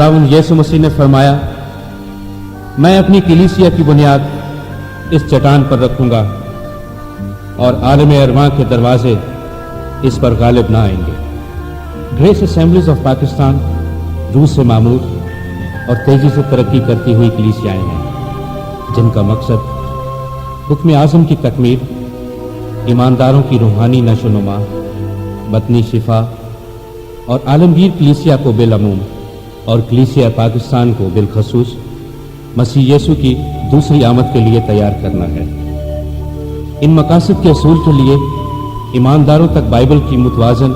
खुदावंद यीशु मसीह ने फरमाया, मैं अपनी कलीसिया की बुनियाद इस चट्टान पर रखूंगा और आलम अरवां के दरवाजे इस पर गालिब ना आएंगे। ग्रेस असेंबलीज ऑफ पाकिस्तान रूस से मामूर और तेजी से तरक्की करती हुई कलीसियाएं हैं, जिनका मकसद हुक्म आज़म की तकमील, ईमानदारों की रूहानी नशोनुमा, बतनी शिफा और आलमगीर कलीसिया को बिलअमूम और कलीसिया पाकिस्तान को बिलखसूस मसीह यीशु की दूसरी आमद के लिए तैयार करना है। इन मकासद के असूल के लिए ईमानदारों तक बाइबल की मुतवाज़न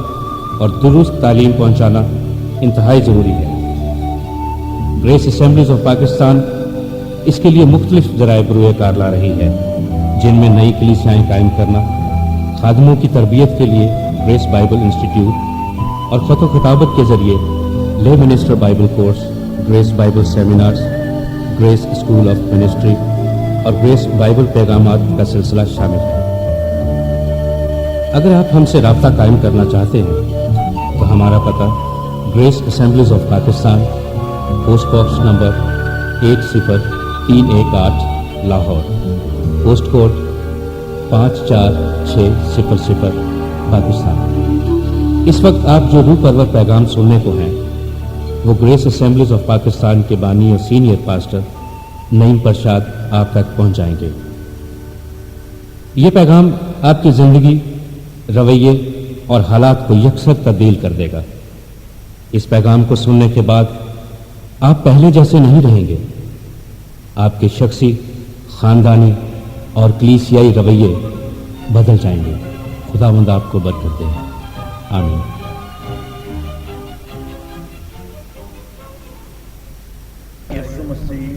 और दुरुस्त तालीम पहुंचाना इंतहाई ज़रूरी है। ग्रेस असेंबलीज ऑफ पाकिस्तान इसके लिए मुख्तलिफ ज़राए बरूए कार ला रही है, जिनमें नई कलीसियाएँ कायम करना, खादमों की तरबियत के लिए ग्रेस बाइबल इंस्टीट्यूट और ख़त खिताबत के ज़रिए ले minister Bible course, grace Bible seminars, grace school of ministry और ग्रेस बाइबल पैगामात का सिलसिला शामिल है। अगर आप हमसे राब्ता कायम करना चाहते हैं तो हमारा पता grace assemblies of Pakistan, post box number 10318 Lahore, post code 54600 Pakistan. इस वक्त आप जो रूह परवर पैगाम सुनने को हैं वो ग्रेस असेंबलीज ऑफ पाकिस्तान के बानी और सीनियर पास्टर नईम प्रसाद आप तक पहुंचाएंगे। ये पैगाम आपकी जिंदगी, रवैये और हालात को यकसर तब्दील कर देगा। इस पैगाम को सुनने के बाद आप पहले जैसे नहीं रहेंगे। आपके शख्सी, खानदानी और कलीसियाई रवैये बदल जाएंगे। खुदावंद आपको बरकत दे। आमीन। यीशु मसीह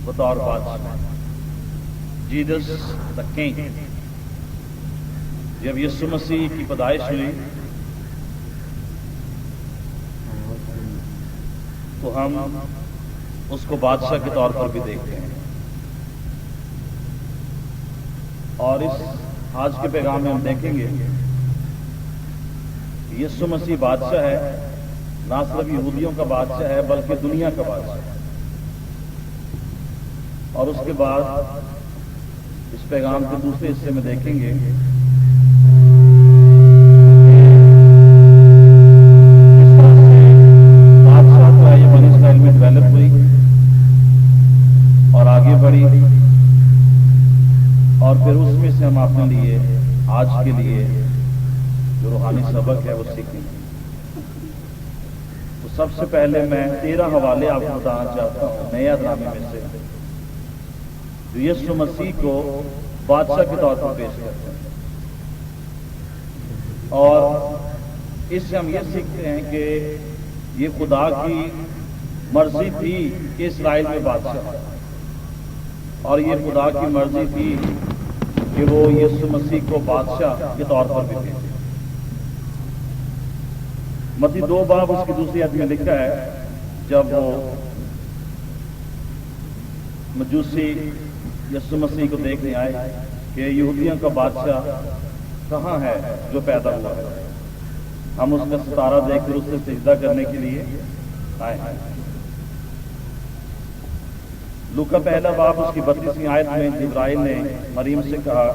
बतौर बादशाह, जीसस द किंग। जब यीशु मसीह की पैदाइश हुई तो हम उसको बादशाह के तौर पर भी देखते हैं। और इस आज के पैगाम में हम देखेंगे यीशु मसीह बादशाह है, ना सिर्फ यहूदियों का बादशाह है बल्कि दुनिया का बादशाह है। और उसके बाद इस पैगाम के दूसरे हिस्से में देखेंगे बादशाह जो है ये बनी इस्राइल में डेवलप हुई और आगे बढ़ी, और फिर उसमें से हम अपने लिए आज के लिए जो रूहानी सबक है वो सीखेंगे। तो सबसे पहले मैं 13 हवाले आपको बताना चाहता हूँ नए अहदनामे में से, जो यीशु मसीह को बादशाह के तौर पर पेश करते हैं। और इससे हम ये सीखते हैं कि ये खुदा की मर्जी थी कि इस्राइल में बादशाह, और ये खुदा की मर्जी थी कि वो यीशु मसीह को बादशाह के तौर पर भी पेश। मत्ती 2 बाब उसकी दूसरी आयत में लिखा है, जब वो मजूसी यीशु मसीह को देखने आए कि यहूदियों का बादशाह कहाँ है जो पैदा हुआ है, हम उसका सितारा देखकर उससे सिजदा करने के लिए आए हैं। लूका पहला बाब उसकी 32वीं आयत में जिब्राइल ने मरीम से कहा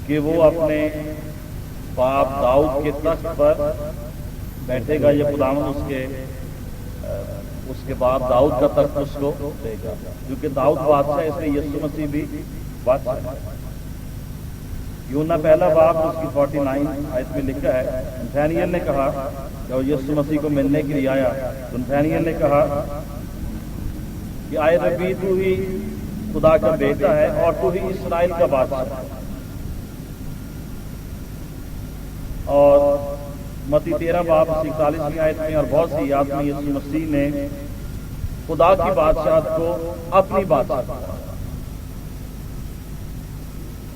कि वो अपने बाप दाऊद के तख्त पर बैठेगा, ये खुदावंद उसके बाप दाऊद का तख्त उसको देगा, क्योंकि दाऊद बादशाह इसलिए यीशु मसीह भी बादशाह है। यूहन्ना पहला बाब उसकी 49 आयत में लिखा है, नथानिएल ने कहा जब यीशु मसीह को मिलने के लिए आया तो नथानिएल ने कहा कि आए रबी, तू ही खुदा का बेटा है और तू ही इस्राइल का बादशाह। और मत्ती 13 बाब 41वीं आयत में और बहुत सी आयत में यीशु मसीह ने खुदा की बादशाहत को अपनी बादशाहत,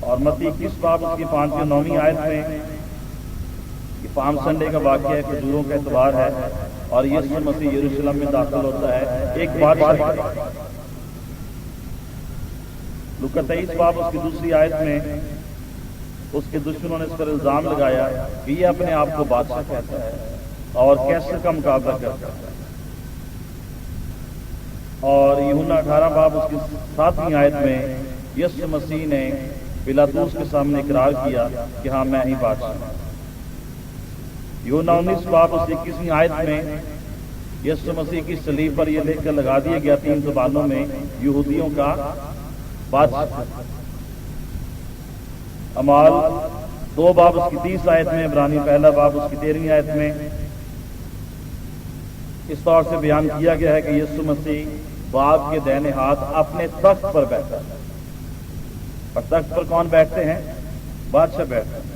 और मत्ती 21 बाब उसकी 5वीं 9वीं आयत में कि पाम संडे का वाक़या है, खजूरों का एतवार है और यीशु मसीह यरूशलेम में दाखिल होता है एक बादशाह। लूका 23 बाब उसकी दूसरी आयत में उसके दुश्मनों ने इस पर इल्जाम लगाया कि ये अपने आप को बादशाह कहता है और कैसर का मुकाबला करता है। اور यूहन्ना 18 बाब उसकी 7वीं आयत में यीशु मसीह ने पिलातुस के सामने इकरार किया कि हाँ मैं ही बादशाह हूं। यूहन्ना 19 बाब उसकी 21वीं आयत में यीशु मसीह की सलीब पर यह लिखकर लगा दिया गया 3 ज़बानों में यहूदियों का बादशाह। अमाल 2 बाब उसकी 30 आयत में, इब्रानी 1 बाब उसकी 13वीं आयत में इस तौर से बयान किया गया है कि यीशु मसीह बाप के दाहिने हाथ अपने तख्त पर बैठा है। और तख्त पर कौन बैठते हैं? बादशाह बैठते हैं।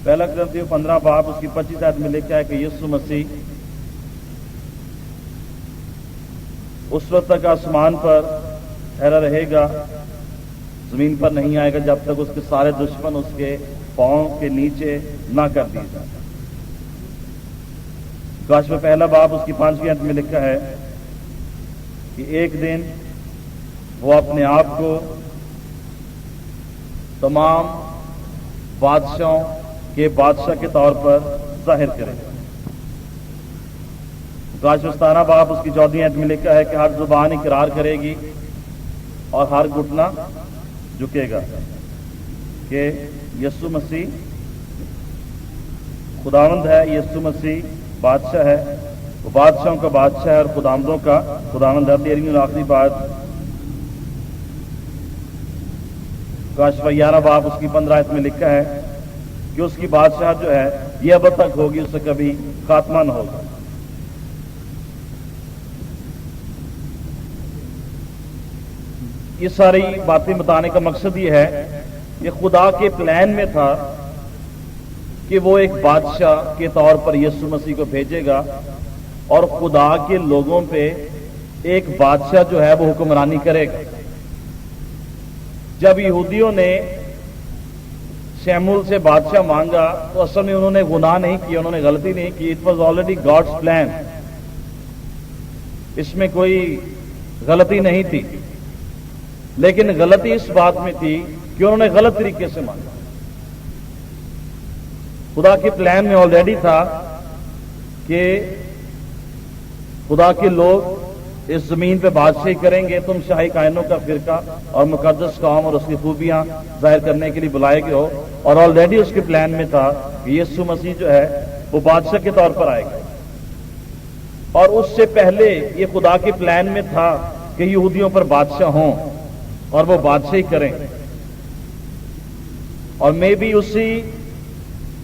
1 कुरिन्थियों 15 बाब उसकी 25 आयत में लिखा है कि यीशु मसीह उस वक्त तक आसमान पर ठहरा रहेगा, जमीन पर नहीं आएगा जब तक उसके सारे दुश्मन उसके पांव के नीचे ना कर दिए जाए। काश में 1 बाब उसकी 5वीं आयत में लिखा है कि एक दिन वो अपने आप को तमाम बादशाहों के बादशाह के तौर पर जाहिर करेगा। काश में 17 बाब उसकी 14वीं आयत में लिखा है कि हर जुबान इकरार करेगी और हर घुटना झुकेगा कि यीशु मसीह खुदावंद है, यीशु मसीह बादशाह है, वो बादशाहों का बादशाह है और खुदावंदों का खुदावंद है। 13वीं और आखिरी बात काश 11 बाब उसकी 15 आयत में लिखा है कि उसकी बादशाह जो है ये अब तक होगी, उससे कभी खात्मा न होगा। ये सारी बातें बताने का मकसद ये है, ये खुदा के प्लान में था कि वो एक बादशाह के तौर पर यीशु मसीह को भेजेगा और खुदा के लोगों पे एक बादशाह जो है वो हुक्मरानी करेगा। जब यहूदियों ने शमूएल से बादशाह मांगा तो असल में उन्होंने गुनाह नहीं किया, उन्होंने गलती नहीं की। It was already God's plan, इसमें कोई गलती नहीं थी। लेकिन गलती इस बात में थी कि उन्होंने गलत तरीके से मांगा। खुदा के प्लान में ऑलरेडी था कि खुदा के लोग इस जमीन पे बादशाही करेंगे, तुम शाही कायनों का फिरका और मुकद्दस कौम और उसकी खूबियां जाहिर करने के लिए बुलाए गए हो। और ऑलरेडी उसके प्लान में था कि यीशु मसीह जो है वो बादशाह के तौर पर आएगा। और उससे पहले ये खुदा के प्लान में था कि यहूदियों पर बादशाह हों और वो बादशाही करें। और मे भी उसी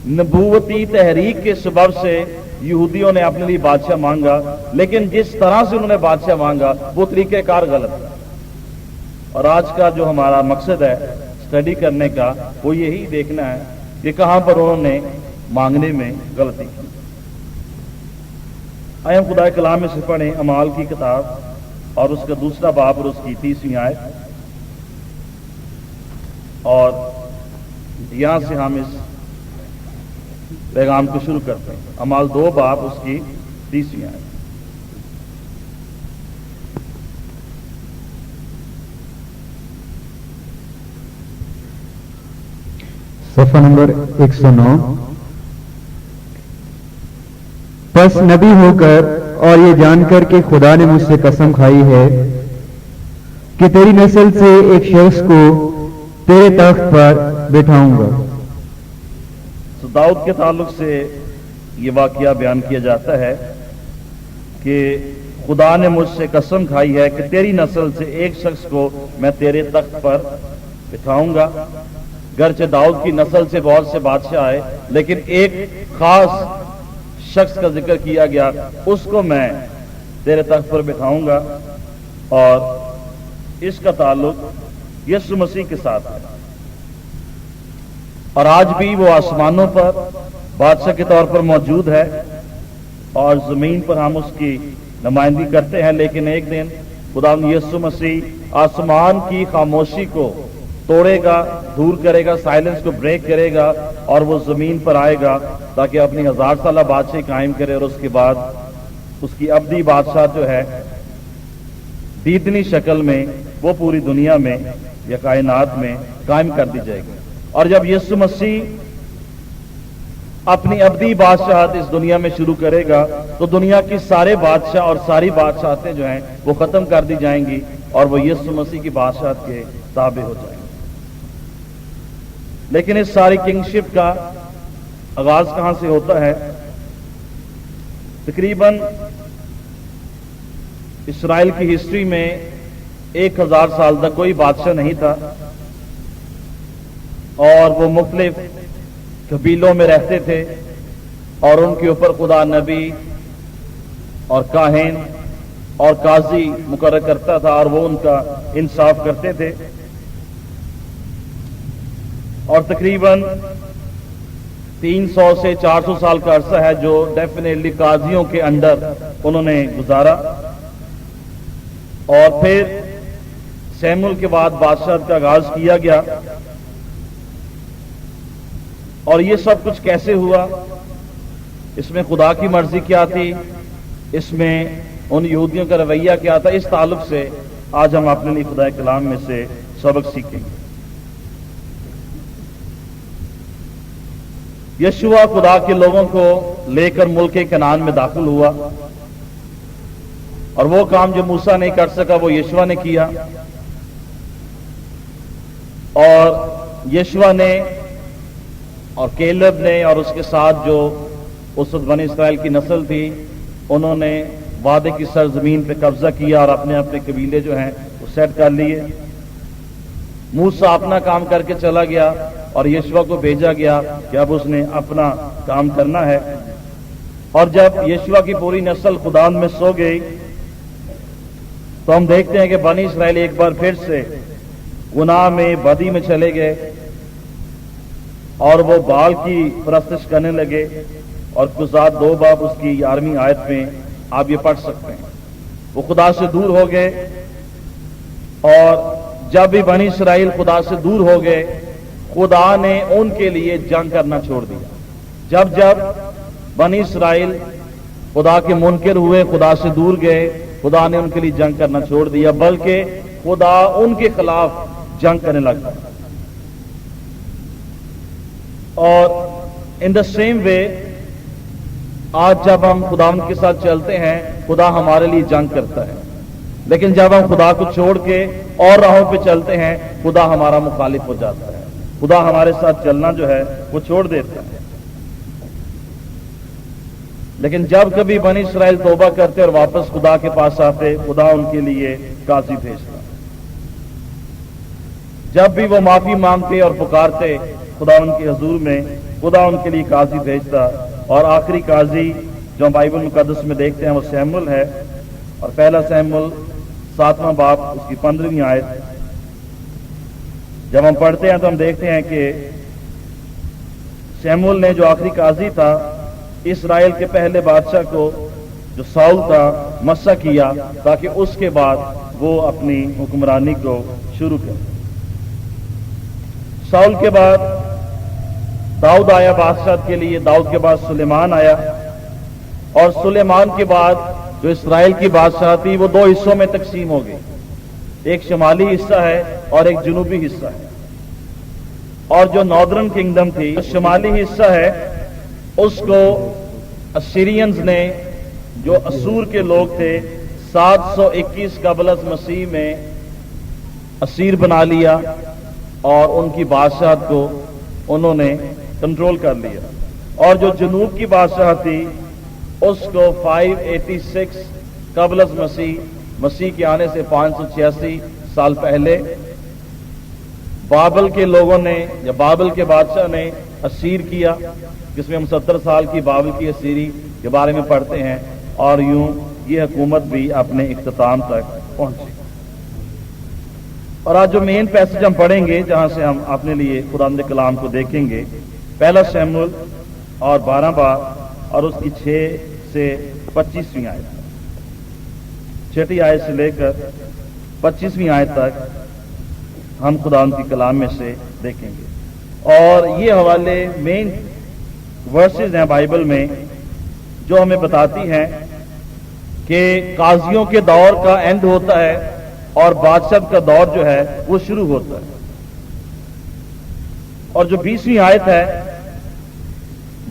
नबूवती तहरीक के सबब से यहूदियों ने अपने लिए बादशाह मांगा, लेकिन जिस तरह से उन्होंने बादशाह मांगा वो तरीकेकार गलत है। और आज का जो हमारा मकसद है स्टडी करने का वो यही देखना है कि कहां पर उन्होंने मांगने में गलती की। आइए हम खुदा कलाम में से पढ़ें अमाल की किताब और उसका 2 बाब और उसकी 30वीं आयत। और यहां से हम इस पैगाम को शुरू करते हैं। अमाल 2 बाब उसकी 30वीं आयत। सफ़ा नंबर 109। बस नबी होकर और ये जानकर कि खुदा ने मुझसे कसम खाई है कि तेरी नस्ल से एक शख्स को तेरे तख्त पर बिठाऊंगा। तो दाऊद के ताल्लुक से ये वाकया बयान किया जाता है कि खुदा ने मुझसे कसम खाई है कि तेरी नस्ल से एक शख्स को मैं तेरे तख्त पर बिठाऊंगा। गरचे दाऊद की नस्ल से बहुत से बादशाह आए, लेकिन एक खास शख्स का जिक्र किया गया, उसको मैं तेरे तख्त पर बिठाऊंगा। और इसका ताल्लुक यीशु मसीह के साथ है। और आज भी वो आसमानों पर बादशाह के तौर पर मौजूद है और जमीन पर हम उसकी नुमाइंदगी करते हैं। लेकिन एक दिन खुदा यीशु मसीह आसमान की खामोशी को तोड़ेगा, दूर करेगा, साइलेंस को ब्रेक करेगा और वो जमीन पर आएगा ताकि अपनी 1000 साला बादशाही कायम करे। और उसके बाद उसकी अब्दी बादशाह जो है दीदनी शक्ल में वो पूरी दुनिया में या कायनात में कायम कर दी जाएगी। और जब यीशु मसीह अपनी अब्दी बादशाहत इस दुनिया में शुरू करेगा तो दुनिया की सारे बादशाह और सारी बादशाहतें जो हैं वो खत्म कर दी जाएंगी और वो यीशु मसीह की बादशाहत के ताबे हो जाएंगे। लेकिन इस सारी किंगशिप का आगाज कहां से होता है? तकरीबन इस्राएल की हिस्ट्री में 1000 साल तक कोई बादशाह नहीं था और वो मुख्तलिफ कबीलों में रहते थे और उनके ऊपर खुदा नबी और काहिन और काजी मुकर्रर करता था और वो उनका इंसाफ करते थे। और तकरीबन 300 से 400 साल का अरसा है जो डेफिनेटली काजियों के अंडर उन्होंने गुजारा। और फिर सैमुअल के बाद बादशाहत का आगाज किया गया। और ये सब कुछ कैसे हुआ? इसमें खुदा की मर्जी क्या थी? इसमें उन यहूदियों का रवैया क्या था? इस ताल्लुक से आज हम अपने लिए खुदा के कलाम में से सबक सीखेंगे। यशुआ खुदा के लोगों को लेकर मुल्क कनान में दाखिल हुआ और वो काम जो मूसा नहीं कर सका वो यशुआ ने किया। और यशुआ ने और केलब ने और उसके साथ जो उस वक्त बनी इस्राएल की नस्ल थी उन्होंने वादे की सरजमीन पे कब्जा किया और अपने अपने कबीले जो हैं वो सेट कर लिए। मूसा अपना काम करके चला गया और यशुआ को भेजा गया कि अब उसने अपना काम करना है। और जब यशुआ की पूरी नस्ल खुदा में सो गई तो हम देखते हैं कि बनी इस्राएल एक बार फिर से गुनाह में, बदी में चले गए और वो बाल की परस्तिश करने लगे। और कुज़ात 2 बाब उसकी 11वीं आयत में आप ये पढ़ सकते हैं। वो खुदा से दूर हो गए और जब भी बनी इस्राएल खुदा से दूर हो गए खुदा ने उनके लिए जंग करना छोड़ दिया। जब जब बनी इस्राएल खुदा के मुनकिर हुए, खुदा से दूर गए, खुदा ने उनके लिए जंग करना छोड़ दिया, बल्कि खुदा उनके खिलाफ जंग करने लगा। और इन द सेम वे आज जब हम खुदा के साथ चलते हैं खुदा हमारे लिए जंग करता है, लेकिन जब हम खुदा को छोड़ के और राहों पे चलते हैं खुदा हमारा मुखालिफ हो जाता है। खुदा हमारे साथ चलना जो है वो छोड़ देता है। लेकिन जब कभी बनी इस्राएल तौबा करते और वापस खुदा के पास आते खुदा उनके लिए काजी भेजता। जब भी वो माफी मांगते और पुकारते खुदा उनके हुजूर में खुदा उनके लिए काजी भेजता। और आखिरी काजी जो हम बाइबल मुकद्दस में देखते हैं वो सैमुअल है। और पहला सैमुअल 7वां बाब उसकी 15वीं आयत जब हम पढ़ते हैं तो हम देखते हैं कि सैमुअल ने जो आखिरी काजी था इस्राएल के पहले बादशाह को जो साउल था मस्सा किया ताकि उसके बाद वो अपनी हुक्मरानी को शुरू करे। साउल के बाद दाऊद आया बादशाह के लिए, दाऊद के बाद सुलेमान आया और सुलेमान के बाद जो इस्राएल की बादशाह थी वो 2 हिस्सों में तकसीम हो गई। एक शुमाली हिस्सा है और एक जनूबी हिस्सा है। और जो नॉर्दर्न किंगडम थी शुमाली हिस्सा है उसको असीरियंस ने, जो असूर के लोग थे, 721 कबल मसीह में असीर बना लिया और उनकी बादशाह को उन्होंने कंट्रोल कर लिया। और जो जनूब की बादशाह थी उसको 586 कबल मसीह के आने से 586 साल पहले बाबल के लोगों ने या बाबल के बादशाह ने असीर किया, जिसमें हम 70 साल की बाबल की असीरी के बारे में पढ़ते हैं। और यूं ये हुकूमत भी अपने इख्तिताम तक पहुंची। और आज जो मेन पैसेज हम पढ़ेंगे जहां से हम अपने लिए कुरान के कलाम को देखेंगे, पहला सैमुअल और 12 बाब और उसकी 6 से 25वीं आयत, 6ठी आयत से लेकर 25वीं आयत तक हम खुदा की कलाम में से देखेंगे। और ये हवाले मेन वर्सेस हैं बाइबल में जो हमें बताती हैं कि काजियों के दौर का एंड होता है और बादशाह का दौर जो है वो शुरू होता है। और जो 20वीं आयत है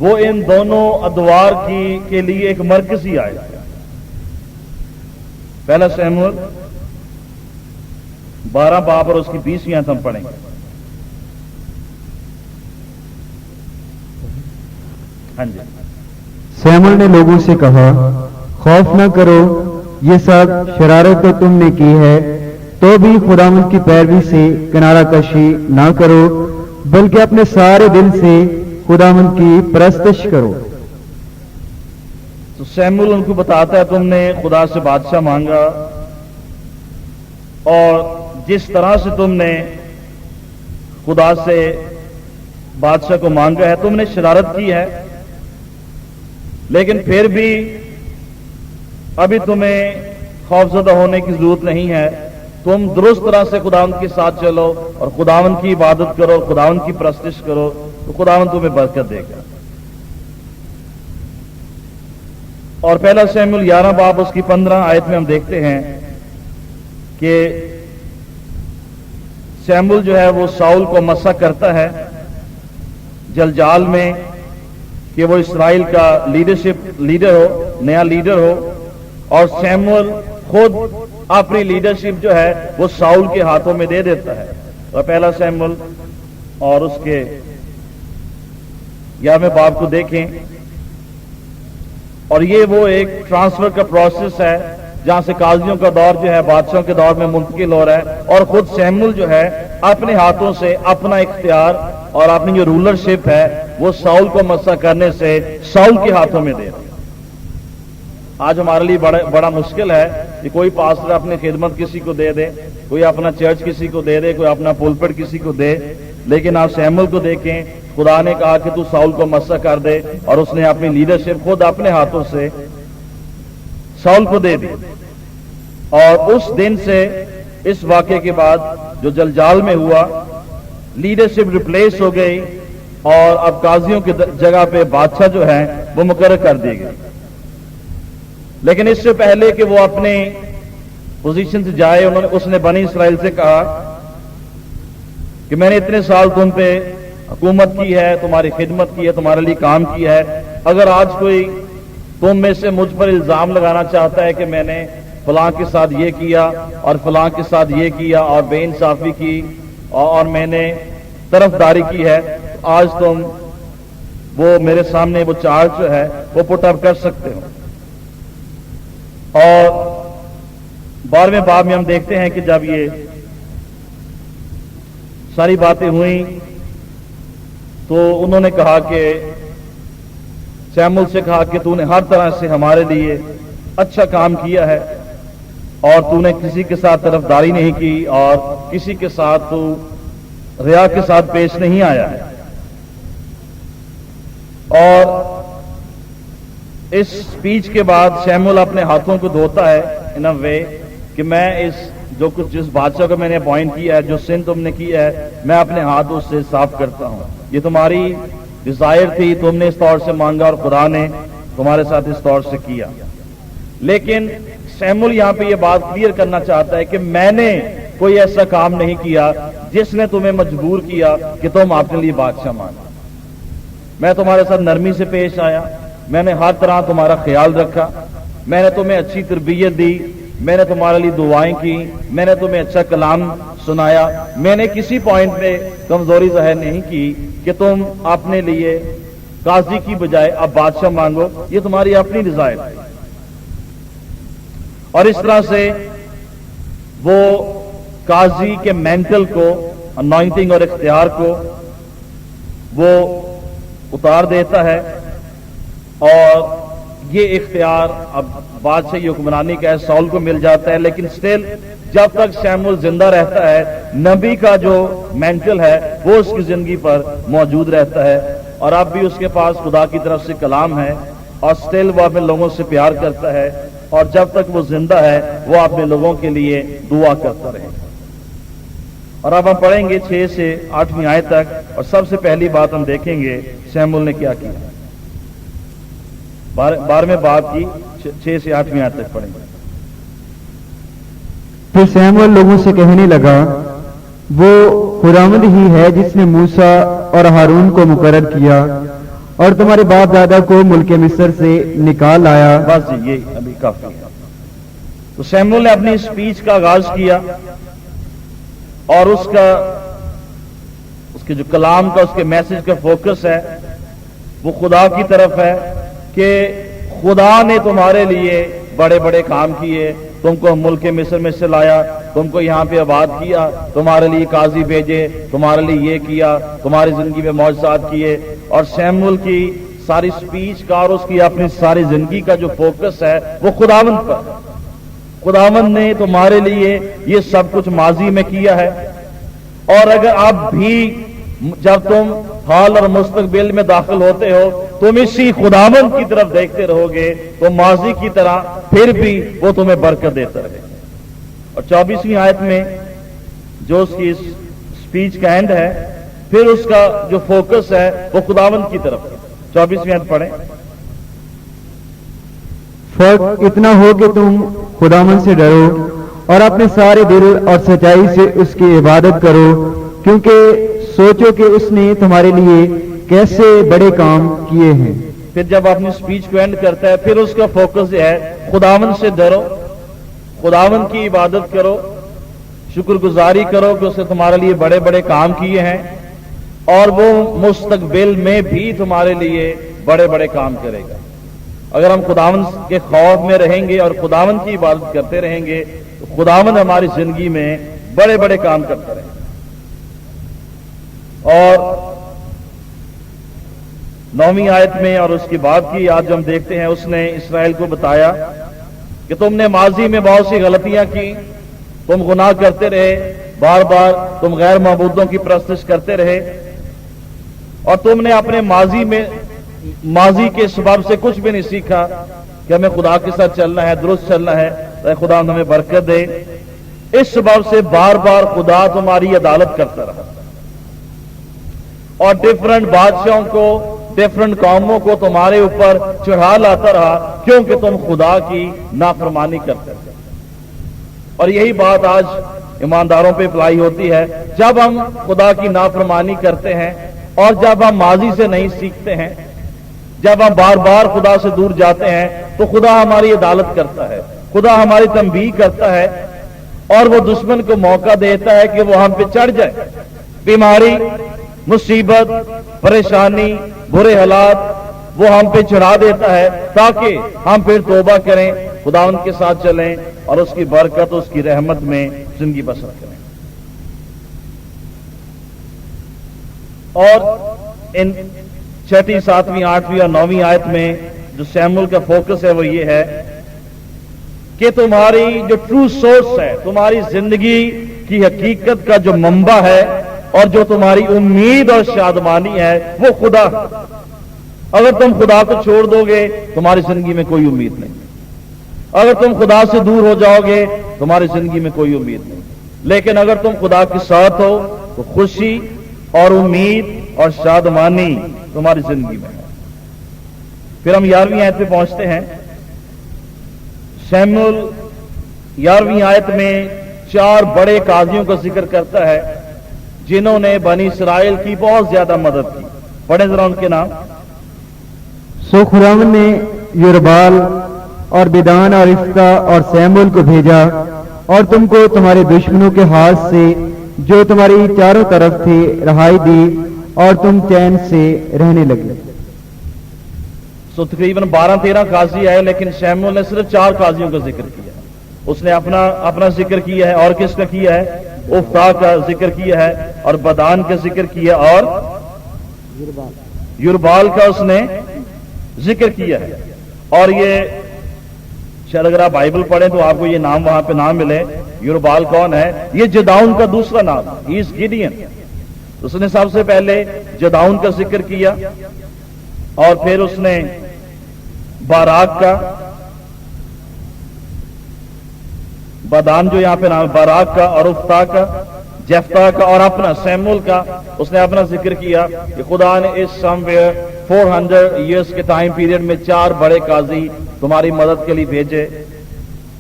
وہ ان دونوں ادوار کے لیے ایک مرکزی آیت ہے۔ پہلا سیموئیل 12 باب اور اس کی 20ویں آیت ہم پڑھیں گے۔ ہاں جی۔ سیموئیل نے لوگوں سے کہا، خوف نہ کرو، یہ سب شرارت تو تم نے کی ہے، تو بھی خداوند کی پیروی سے کنارہ کشی نہ کرو، بلکہ اپنے سارے دل سے خداوند کی پرستش کرو۔ تو سیموئیل ان کو بتاتا ہے تم نے خدا سے بادشاہ مانگا، اور جس طرح سے تم نے خدا سے بادشاہ کو مانگا ہے، تم نے شرارت کی ہے، لیکن پھر بھی ابھی تمہیں خوفزدہ ہونے کی ضرورت نہیں ہے۔ تم درست طرح سے خداوند کے ساتھ چلو اور خداوند کی عبادت کرو، خداوند کی پرستش کرو، تو خداوند تمہیں برکت دے گا۔ اور پہلا سیموئیل 11 باب اس کی 15 آیت میں ہم دیکھتے ہیں کہ سیموئیل جو ہے وہ ساؤل کو مسح کرتا ہے جلجال میں کہ وہ اسرائیل کا لیڈر ہو، نیا لیڈر ہو، اور سیموئیل خود اپنی لیڈرشپ جو ہے وہ ساؤل کے ہاتھوں میں دے دیتا ہے۔ اور پہلا سیموئیل اور اس کے 11ویں باب کو دیکھیں، اور یہ وہ ایک ٹرانسفر کا پروسیس ہے جہاں سے قاضیوں کا دور جو ہے بادشاہوں کے دور میں منتقل ہو رہا ہے، اور خود سیموئیل جو ہے اپنے ہاتھوں سے اپنا اختیار اور اپنی جو رولرشپ ہے وہ ساؤل کو مسح کرنے سے ساؤل کے ہاتھوں میں دے رہا ہے۔ آج ہمارے لیے بڑا مشکل ہے کہ کوئی پاسٹر اپنی خدمت کسی کو دے دے، کوئی اپنا چرچ کسی کو دے دے، کوئی اپنا پولپٹ کسی کو دے، لیکن آپ سیموئیل کو دیکھیں، خدا نے کہا کہ تو ساؤل کو مسح کر دے، اور اس نے اپنی لیڈرشپ خود اپنے ہاتھوں سے ساؤل کو دے دی۔ اور اس دن سے، اس واقعے کے بعد جو جلجال میں ہوا، لیڈرشپ ریپلیس ہو گئی، اور اب قاضیوں کی جگہ پہ بادشاہ جو ہے وہ مقرر کر دی گئی۔ لیکن اس سے پہلے کہ وہ اپنے پوزیشن سے جائے، اس نے بنی اسرائیل سے کہا کہ میں نے اتنے سال تم پہ حکومت کی ہے، تمہاری خدمت کی ہے، تمہارے لیے کام کیا ہے، اگر آج کوئی تم میں سے مجھ پر الزام لگانا چاہتا ہے کہ میں نے فلاں کے ساتھ یہ کیا اور فلاں کے ساتھ یہ کیا اور بے انصافی کی اور میں نے طرفداری کی ہے، آج تم وہ میرے سامنے وہ چارج جو ہے وہ پٹ اپ کر سکتے ہو۔ اور 12ویں باب میں ہم دیکھتے ہیں کہ جب یہ ساری باتیں ہوئیں تو انہوں نے کہا کہ سیموئیل سے کہا کہ تو نے ہر طرح سے ہمارے لیے اچھا کام کیا ہے، اور تو نے کسی کے ساتھ طرفداری نہیں کی، اور کسی کے ساتھ تو ریا کے ساتھ پیش نہیں آیا ہے۔ اور اس سپیچ کے بعد سیموئیل اپنے ہاتھوں کو دھوتا ہے ان اے وے کہ میں جس بادشاہ کو میں نے اپوائنٹ کیا ہے، جو سن تم نے کی ہے، میں اپنے ہاتھ اس سے صاف کرتا ہوں۔ یہ تمہاری ڈیزائر تھی، تم نے اس طور سے مانگا اور خدا نے تمہارے ساتھ اس طور سے کیا۔ لیکن سیموئیل یہاں پہ یہ بات کلیئر کرنا چاہتا ہے کہ میں نے کوئی ایسا کام نہیں کیا جس نے تمہیں مجبور کیا کہ تم اپنے لیے بادشاہ مانو۔ میں تمہارے ساتھ نرمی سے پیش آیا، میں نے ہر طرح تمہارا خیال رکھا، میں نے تمہیں اچھی تربیت دی، میں نے تمہارے لیے دعائیں کی، میں نے تمہیں اچھا کلام سنایا، میں نے کسی پوائنٹ پہ کمزوری ظاہر نہیں کی کہ تم اپنے لیے قاضی کی بجائے اب بادشاہ مانگو، یہ تمہاری اپنی ڈیزائر ہے۔ اور اس طرح سے وہ قاضی کے مینٹل کو، انوائنٹنگ اور اختیار کو وہ اتار دیتا ہے، اور یہ اختیار اب بادشاہی حکمرانی کا ساؤل کو مل جاتا ہے۔ لیکن سٹل جب تک سیموئیل زندہ رہتا ہے، نبی کا جو مینٹل ہے وہ اس کی زندگی پر موجود رہتا ہے، اور اب بھی اس کے پاس خدا کی طرف سے کلام ہے، اور سٹل وہ اپنے لوگوں سے پیار کرتا ہے، اور جب تک وہ زندہ ہے وہ اپنے لوگوں کے لیے دعا کرتا رہے۔ اور اب ہم پڑھیں گے 6 سے 8ویں آیت تک، اور سب سے پہلی بات ہم دیکھیں گے سیموئیل نے کیا کیا۔ 12ویں باب کی 6 سے 8ویں آیت تک پڑھیں گے۔ پھر سیموئیل لوگوں سے کہنے لگا، وہ خداوند ہی ہے جس نے موسیٰ اور ہارون کو مقرر کیا اور تمہارے باپ دادا کو ملک مصر سے نکال لایا. بس جی یہ ابھی کافی ہے. تو سیموئیل نے اپنی اسپیچ کا آغاز کیا اور اس کے جو کلام کا، اس کے میسج کا فوکس ہے وہ خدا کی طرف ہے کہ خدا نے تمہارے لیے بڑے بڑے کام کیے، تم کو ملک مصر میں سے لایا، تم کو یہاں پہ آباد کیا، تمہارے لیے قاضی بھیجے، تمہارے لیے یہ کیا، تمہاری زندگی میں معجزات کیے. اور سیموئیل کی ساری سپیچ کا اور اس کی اپنی ساری زندگی کا جو فوکس ہے وہ خداوند پر. خداوند نے تمہارے لیے یہ سب کچھ ماضی میں کیا ہے، اور اگر آپ بھی جب تم حال اور مستقبل میں داخل ہوتے ہو تم اسی خداوند کی طرف دیکھتے رہو گے تو ماضی کی طرح پھر بھی وہ تمہیں برکت دیتا رہے. اور 24ویں آیت میں جو اس کی سپیچ کا اینڈ ہے، پھر اس کا جو فوکس ہے وہ خداوند کی طرف ہے. 24ویں آیت پڑھیں. فرق اتنا ہو کہ تم خداوند سے ڈرو اور اپنے سارے دل اور سچائی سے اس کی عبادت کرو، کیونکہ سوچو کہ اس نے تمہارے لیے کیسے بڑے کام کیے ہیں. پھر جب اپنی سپیچ کو اینڈ کرتا ہے پھر اس کا فوکس ہے خداوند سے ڈرو، خداوند کی عبادت کرو، شکر گزاری کرو کہ اس نے تمہارے لیے بڑے بڑے کام کیے ہیں اور وہ مستقبل میں بھی تمہارے لیے بڑے بڑے کام کرے گا. اگر ہم خداوند کے خوف میں رہیں گے اور خداوند کی عبادت کرتے رہیں گے تو خداوند ہماری زندگی میں بڑے بڑے کام کرتے رہیں گے. اور 9ویں آیت میں اور اس کے بعد کی آج جو ہم دیکھتے ہیں، اس نے اسرائیل کو بتایا کہ تم نے ماضی میں بہت سی غلطیاں کی، تم گناہ کرتے رہے، بار بار تم غیر معبودوں کی پرستش کرتے رہے، اور تم نے اپنے ماضی کے سبب سے کچھ بھی نہیں سیکھا کہ ہمیں خدا کے ساتھ چلنا ہے، درست چلنا ہے، خدا ہمیں برکت دے. اس سبب سے بار بار خدا تمہاری عدالت کرتا رہا اور ڈفرنٹ بادشاہوں کو، ڈفرنٹ قوموں کو تمہارے اوپر چڑھا لاتا رہا کیونکہ تم خدا کی نافرمانی کرتے تھے. اور یہی بات آج ایمانداروں پہ اپلائی ہوتی ہے. جب ہم خدا کی نافرمانی کرتے ہیں اور جب ہم ماضی سے نہیں سیکھتے ہیں، جب ہم بار بار خدا سے دور جاتے ہیں تو خدا ہماری عدالت کرتا ہے، خدا ہماری تنبیہ کرتا ہے اور وہ دشمن کو موقع دیتا ہے کہ وہ ہم پہ چڑھ جائے. بیماری، مصیبت، پریشانی، برے حالات وہ ہم پہ چڑھا دیتا ہے تاکہ ہم پھر توبہ کریں، خداوند کے ساتھ چلیں اور اس کی برکت، اس کی رحمت میں زندگی بسر کریں. اور ان 6، 7، 8 اور 9 آیت میں جو سیموئیل کا فوکس ہے وہ یہ ہے کہ تمہاری جو ٹرو سورس ہے، تمہاری زندگی کی حقیقت کا جو منبع ہے اور جو تمہاری امید اور شادمانی ہے وہ خدا. اگر تم خدا کو چھوڑ دو گے تمہاری زندگی میں کوئی امید نہیں. اگر تم خدا سے دور ہو جاؤ گے تمہاری زندگی میں کوئی امید نہیں. لیکن اگر تم خدا کے ساتھ ہو تو خوشی اور امید اور شادمانی تمہاری زندگی میں ہے. پھر ہم 11ویں آیت پہ پہنچتے ہیں. سیموئیل 11ویں آیت میں 4 بڑے قاضیوں کا ذکر کرتا ہے جنہوں نے بنی اسرائیل کی بہت زیادہ مدد کی. پڑھیں ذرا ان کے نام. سو خداوند نے یربال اور بدان اور افتہ اور سیموئیل کو بھیجا اور تم کو تمہارے دشمنوں کے ہاتھ سے جو تمہاری چاروں طرف تھے رہائی دی اور تم چین سے رہنے لگے. سو تقریباً 12-13 قاضی آئے لیکن سیموئیل نے صرف 4 قاضیوں کا ذکر کیا. اس نے اپنا ذکر کیا ہے اور کس کا کیا ہے؟ افتہ کا ذکر کیا ہے اور بدان کا ذکر کیا اور یربال کا اس نے ذکر کیا ہے. اور یہ شاید اگر آپ بائبل پڑھیں تو آپ کو یہ نام وہاں پہ نام ملے. یربال کون ہے؟ یہ جداؤن کا دوسرا نام، ہی از گیڈین. اس نے سب سے پہلے جداؤن کا ذکر کیا اور پھر اس نے باراک کا، بدان جو یہاں پہ نام ہے باراک کا، اور افتہ کا، جفتہ کا، اور اپنا سیموئیل کا اس نے اپنا ذکر کیا کہ خدا نے اس سم ویئر 400 ایئرس کے ٹائم پیریڈ میں 4 بڑے قاضی تمہاری مدد کے لیے بھیجے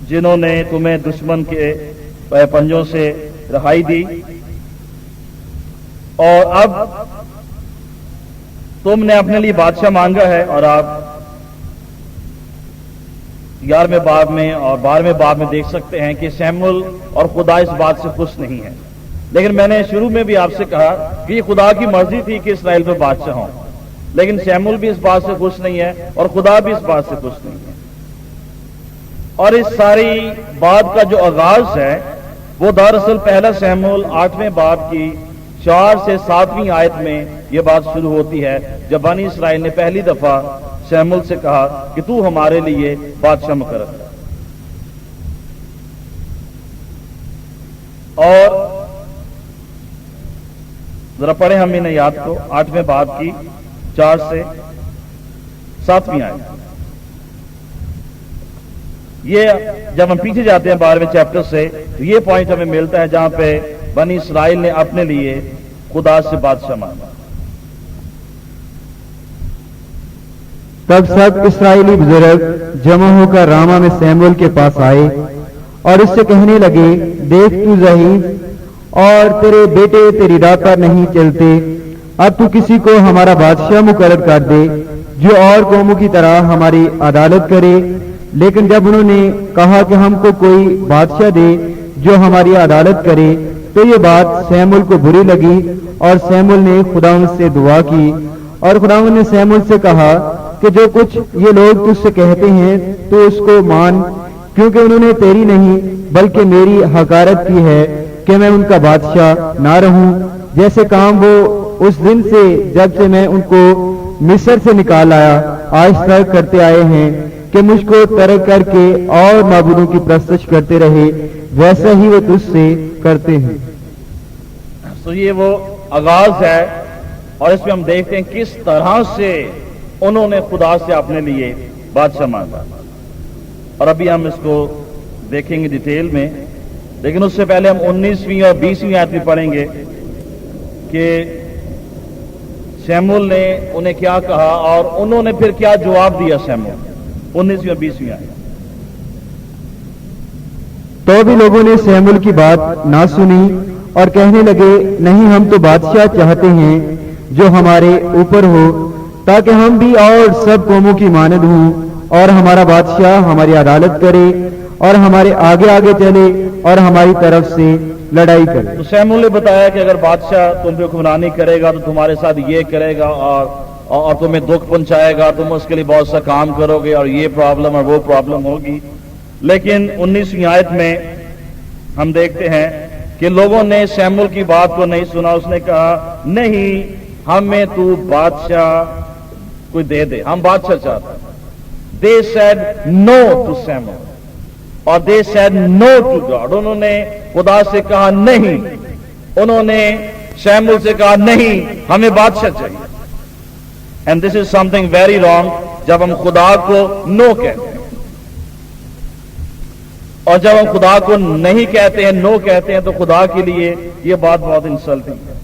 جنہوں نے تمہیں دشمن کے پنجوں سے رہائی دی. اور اب तुमने अपने लिए बादशाह मांगा है, और आप 11वें बाब में और 12वें बाब में देख सकते हैं कि शमूएल और खुदा इस बात से खुश नहीं है। लेकिन मैंने शुरू में भी आपसे कहा कि ये खुदा की मर्जी थी कि इसराइल पर बादशाह हों, लेकिन शमूएल भी इस बात से खुश नहीं है और खुदा भी इस बात से खुश नहीं है। और इस सारी बात का जो आगाज है वो दरअसल पहला शमूएल 8वें बाब की 4 से 7वीं आयत में ये बात शुरू होती है, जब बनी इसराइल ने पहली दफा शमूएल से कहा कि तू हमारे लिए बादशाह मुकर्रर कर। और जरा पढ़े हम इन आयत को, 8वें बाब की 4 से 7वीं आयत। ये जब हम पीछे जाते हैं 12वें चैप्टर से, तो ये पॉइंट हमें मिलता है जहां पे बनी इसराइल ने अपने लिए खुदा से बादशाह मांगा। तब सब इस्राएली बुजुर्ग जमा होकर रामा में शमूएल के पास आए और उससे कहने लगे, देख तू ज़ईफ और तेरे बेटे तेरी राह पर नहीं चलते, अब तू किसी को हमारा बादशाह मुकर्रर कर दे जो और कौमों की तरह हमारी अदालत करे। लेकिन जब उन्होंने कहा कि हमको कोई बादशाह दे जो हमारी अदालत करे, तो ये बात शमूएल को बुरी लगी और शमूएल ने खुदावंद से दुआ की। और खुदावंद ने शमूएल से कहा कि जो कुछ ये लोग तुझसे कहते हैं तो उसको मान, क्योंकि उन्होंने तेरी नहीं बल्कि मेरी हकारत की है कि मैं उनका बादशाह ना रहूं, जैसे काम वो उस दिन से जब से मैं उनको मिस्र से निकाल आया आज तक करते आए हैं कि मुझको तर्क करके और माबूदों की प्रस्तुत करते रहे, वैसा ही वो तुझसे करते हैं। तो ये वो आगाज है, और इसमें हम देखते हैं किस तरह से उन्होंने खुदा से अपने लिए बादशाह मांगा। और अभी हम इसको देखेंगे डिटेल में, लेकिन उससे पहले हम 19वीं और 20वीं आयत में पढ़ेंगे कि शमूएल ने उन्हें क्या कहा और उन्होंने फिर क्या जवाब दिया शमूएल। 19वीं और 20वीं आयत। तो भी लोगों ने शमूएल की बात ना सुनी और कहने लगे, नहीं हम तो बादशाह चाहते हैं जो हमारे ऊपर हो, ताकि हम भी और सब कौमों की मानद हों और हमारा बादशाह हमारी अदालत करे और हमारे आगे आगे चले और हमारी तरफ से लड़ाई करे। तो शमूएल ने बताया कि अगर बादशाह तुम पे हुक्मरानी करेगा तो तुम्हारे साथ ये करेगा और तुम्हें दुख पहुंचाएगा, तुम उसके लिए बहुत सा काम करोगे और ये प्रॉब्लम और वो प्रॉब्लम होगी। लेकिन 19वीं आयत में हम देखते हैं कि लोगों ने शमूएल की बात को नहीं सुना। उसने कहा, नहीं हमें तू बादशाह कोई दे, हम बादशाह चाहते हैं। They said no to Samuel और they said no to God। उन्होंने खुदा से कहा नहीं, उन्होंने शमूएल से कहा नहीं हमें बादशाह चाहिए। And this is something very wrong जब हम खुदा को नो कहते हैं, और जब हम खुदा को नहीं कहते हैं, नो कहते हैं, तो खुदा के लिए यह बात बहुत इंसल्टिंग है।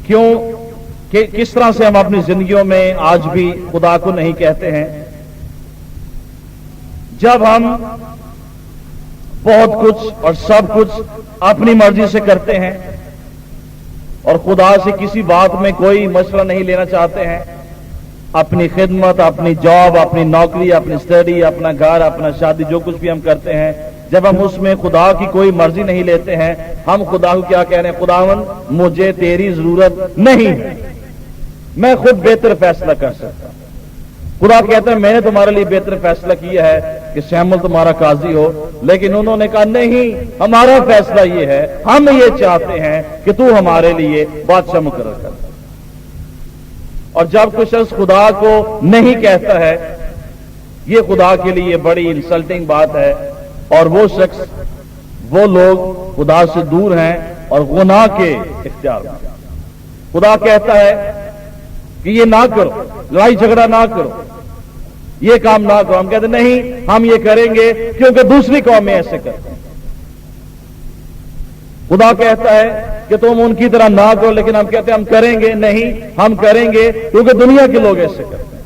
क्यों कि किस तरह से हम अपनी जिंदगियों में आज भी खुदा को नहीं कहते हैं। जब हम बहुत कुछ और सब कुछ अपनी मर्जी से करते हैं और खुदा से किसी बात में कोई मशवरा नहीं लेना चाहते हैं, अपनी खिदमत, अपनी जॉब, अपनी नौकरी, अपनी स्टडी, अपना घर, अपना शादी, जो कुछ भी हम करते हैं, जब हम उसमें खुदा की कोई मर्जी नहीं लेते हैं, हम खुदा को क्या कह रहे हैं, खुदावन मुझे तेरी जरूरत नहीं है, मैं खुद बेहतर फैसला कर सकता हूं। खुदा कहता है मैंने तुम्हारे लिए बेहतर फैसला किया है कि शमूएल तुम्हारा काजी हो, लेकिन उन्होंने कहा नहीं हमारा फैसला ये है, हम ये चाहते हैं कि तू हमारे लिए बादशाह मुकर्रर कर। और जब कोई शख्स खुदा को नहीं कहता है, ये खुदा के लिए बड़ी इंसल्टिंग बात है, और वो शख्स, वो लोग खुदा से दूर हैं और गुनाह के इख्तियार में। खुदा कहता है कि ये ना करो, लड़ाई झगड़ा ना करो, ये काम ना करो, हम कहते नहीं हम ये करेंगे क्योंकि दूसरी कौमें ऐसे करते हैं। खुदा कहता है कि तुम उनकी तरह ना करो, लेकिन हम कहते हैं हम करेंगे, नहीं हम करेंगे क्योंकि दुनिया के लोग ऐसे करते हैं।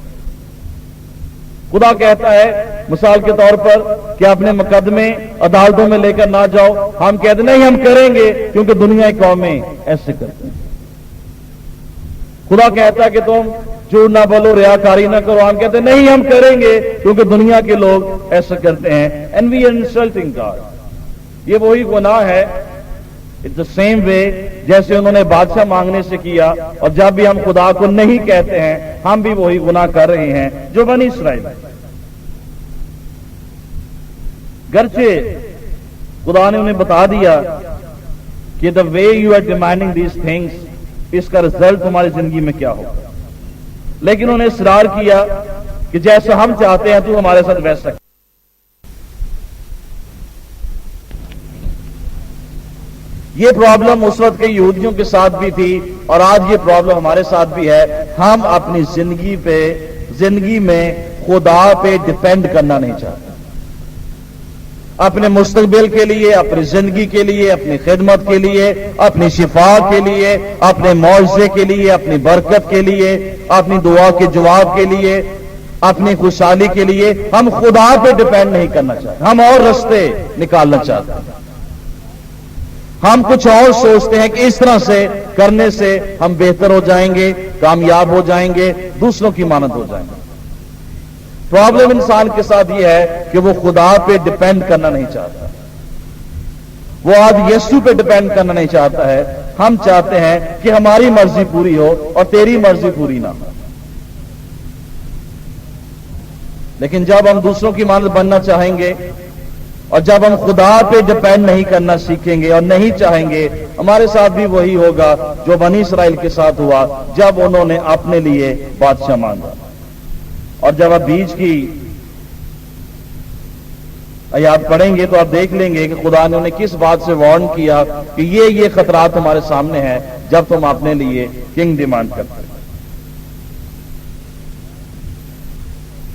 खुदा कहता है मिसाल के तौर पर कि अपने मुकदमे अदालतों में लेकर ना जाओ, हम कहते नहीं हम करेंगे क्योंकि दुनिया की कौमें ऐसे करते हैं। खुदा कहता है कि तुम झूठ ना बोलो, रियाकारी ना करो। हम कहते हैं नहीं, हम करेंगे क्योंकि दुनिया के लोग ऐसा करते हैं। And we are insulting God. ये वही गुनाह है, इट्स द सेम वे जैसे उन्होंने बादशाह मांगने से किया, और जब भी हम खुदा को नहीं कहते हैं हम भी वही गुनाह कर रहे हैं जो बनी इसराइल। गरचे खुदा ने उन्हें बता दिया कि the way you are demanding these things, इसका रिजल्ट तुम्हारी जिंदगी में क्या होगा, लेकिन उन्हें इसरार किया कि जैसा हम चाहते हैं तू हमारे साथ वैसा। ये प्रॉब्लम उस वक्त के यहूदियों के साथ भी थी और आज ये प्रॉब्लम हमारे साथ भी है। हम अपनी जिंदगी में खुदा पे डिपेंड करना नहीं चाहते। अपने मुस्तकबिल के लिए, अपनी जिंदगी के लिए, अपनी खिदमत के लिए, अपनी शिफा के लिए, अपने मुआवजे के लिए, अपनी बरकत के लिए, अपनी दुआ के जवाब के लिए, अपनी खुशहाली के लिए हम खुदा पे डिपेंड नहीं करना चाहते। हम और रास्ते निकालना चाहते हैं। हम कुछ और सोचते हैं कि इस तरह से करने से हम बेहतर हो जाएंगे, कामयाब हो जाएंगे, दूसरों की मानद हो जाएंगे। प्रॉब्लम इंसान के साथ यह है कि वो खुदा पे डिपेंड करना नहीं चाहता। वो आज यीशु पे डिपेंड करना नहीं चाहता है। हम चाहते हैं कि हमारी मर्जी पूरी हो और तेरी मर्जी पूरी ना हो। लेकिन जब हम दूसरों की मानद बनना चाहेंगे और जब हम खुदा पे डिपेंड नहीं करना सीखेंगे और नहीं चाहेंगे, हमारे साथ भी वही होगा जो बनी इसराइल के साथ हुआ जब उन्होंने अपने लिए बादशाह मांगा। और जब आप बीज की आयत पढ़ेंगे तो आप देख लेंगे कि खुदा ने उन्हें किस बात से वार्न किया कि ये खतरात तुम्हारे सामने हैं जब तुम अपने लिए किंग डिमांड करते हो।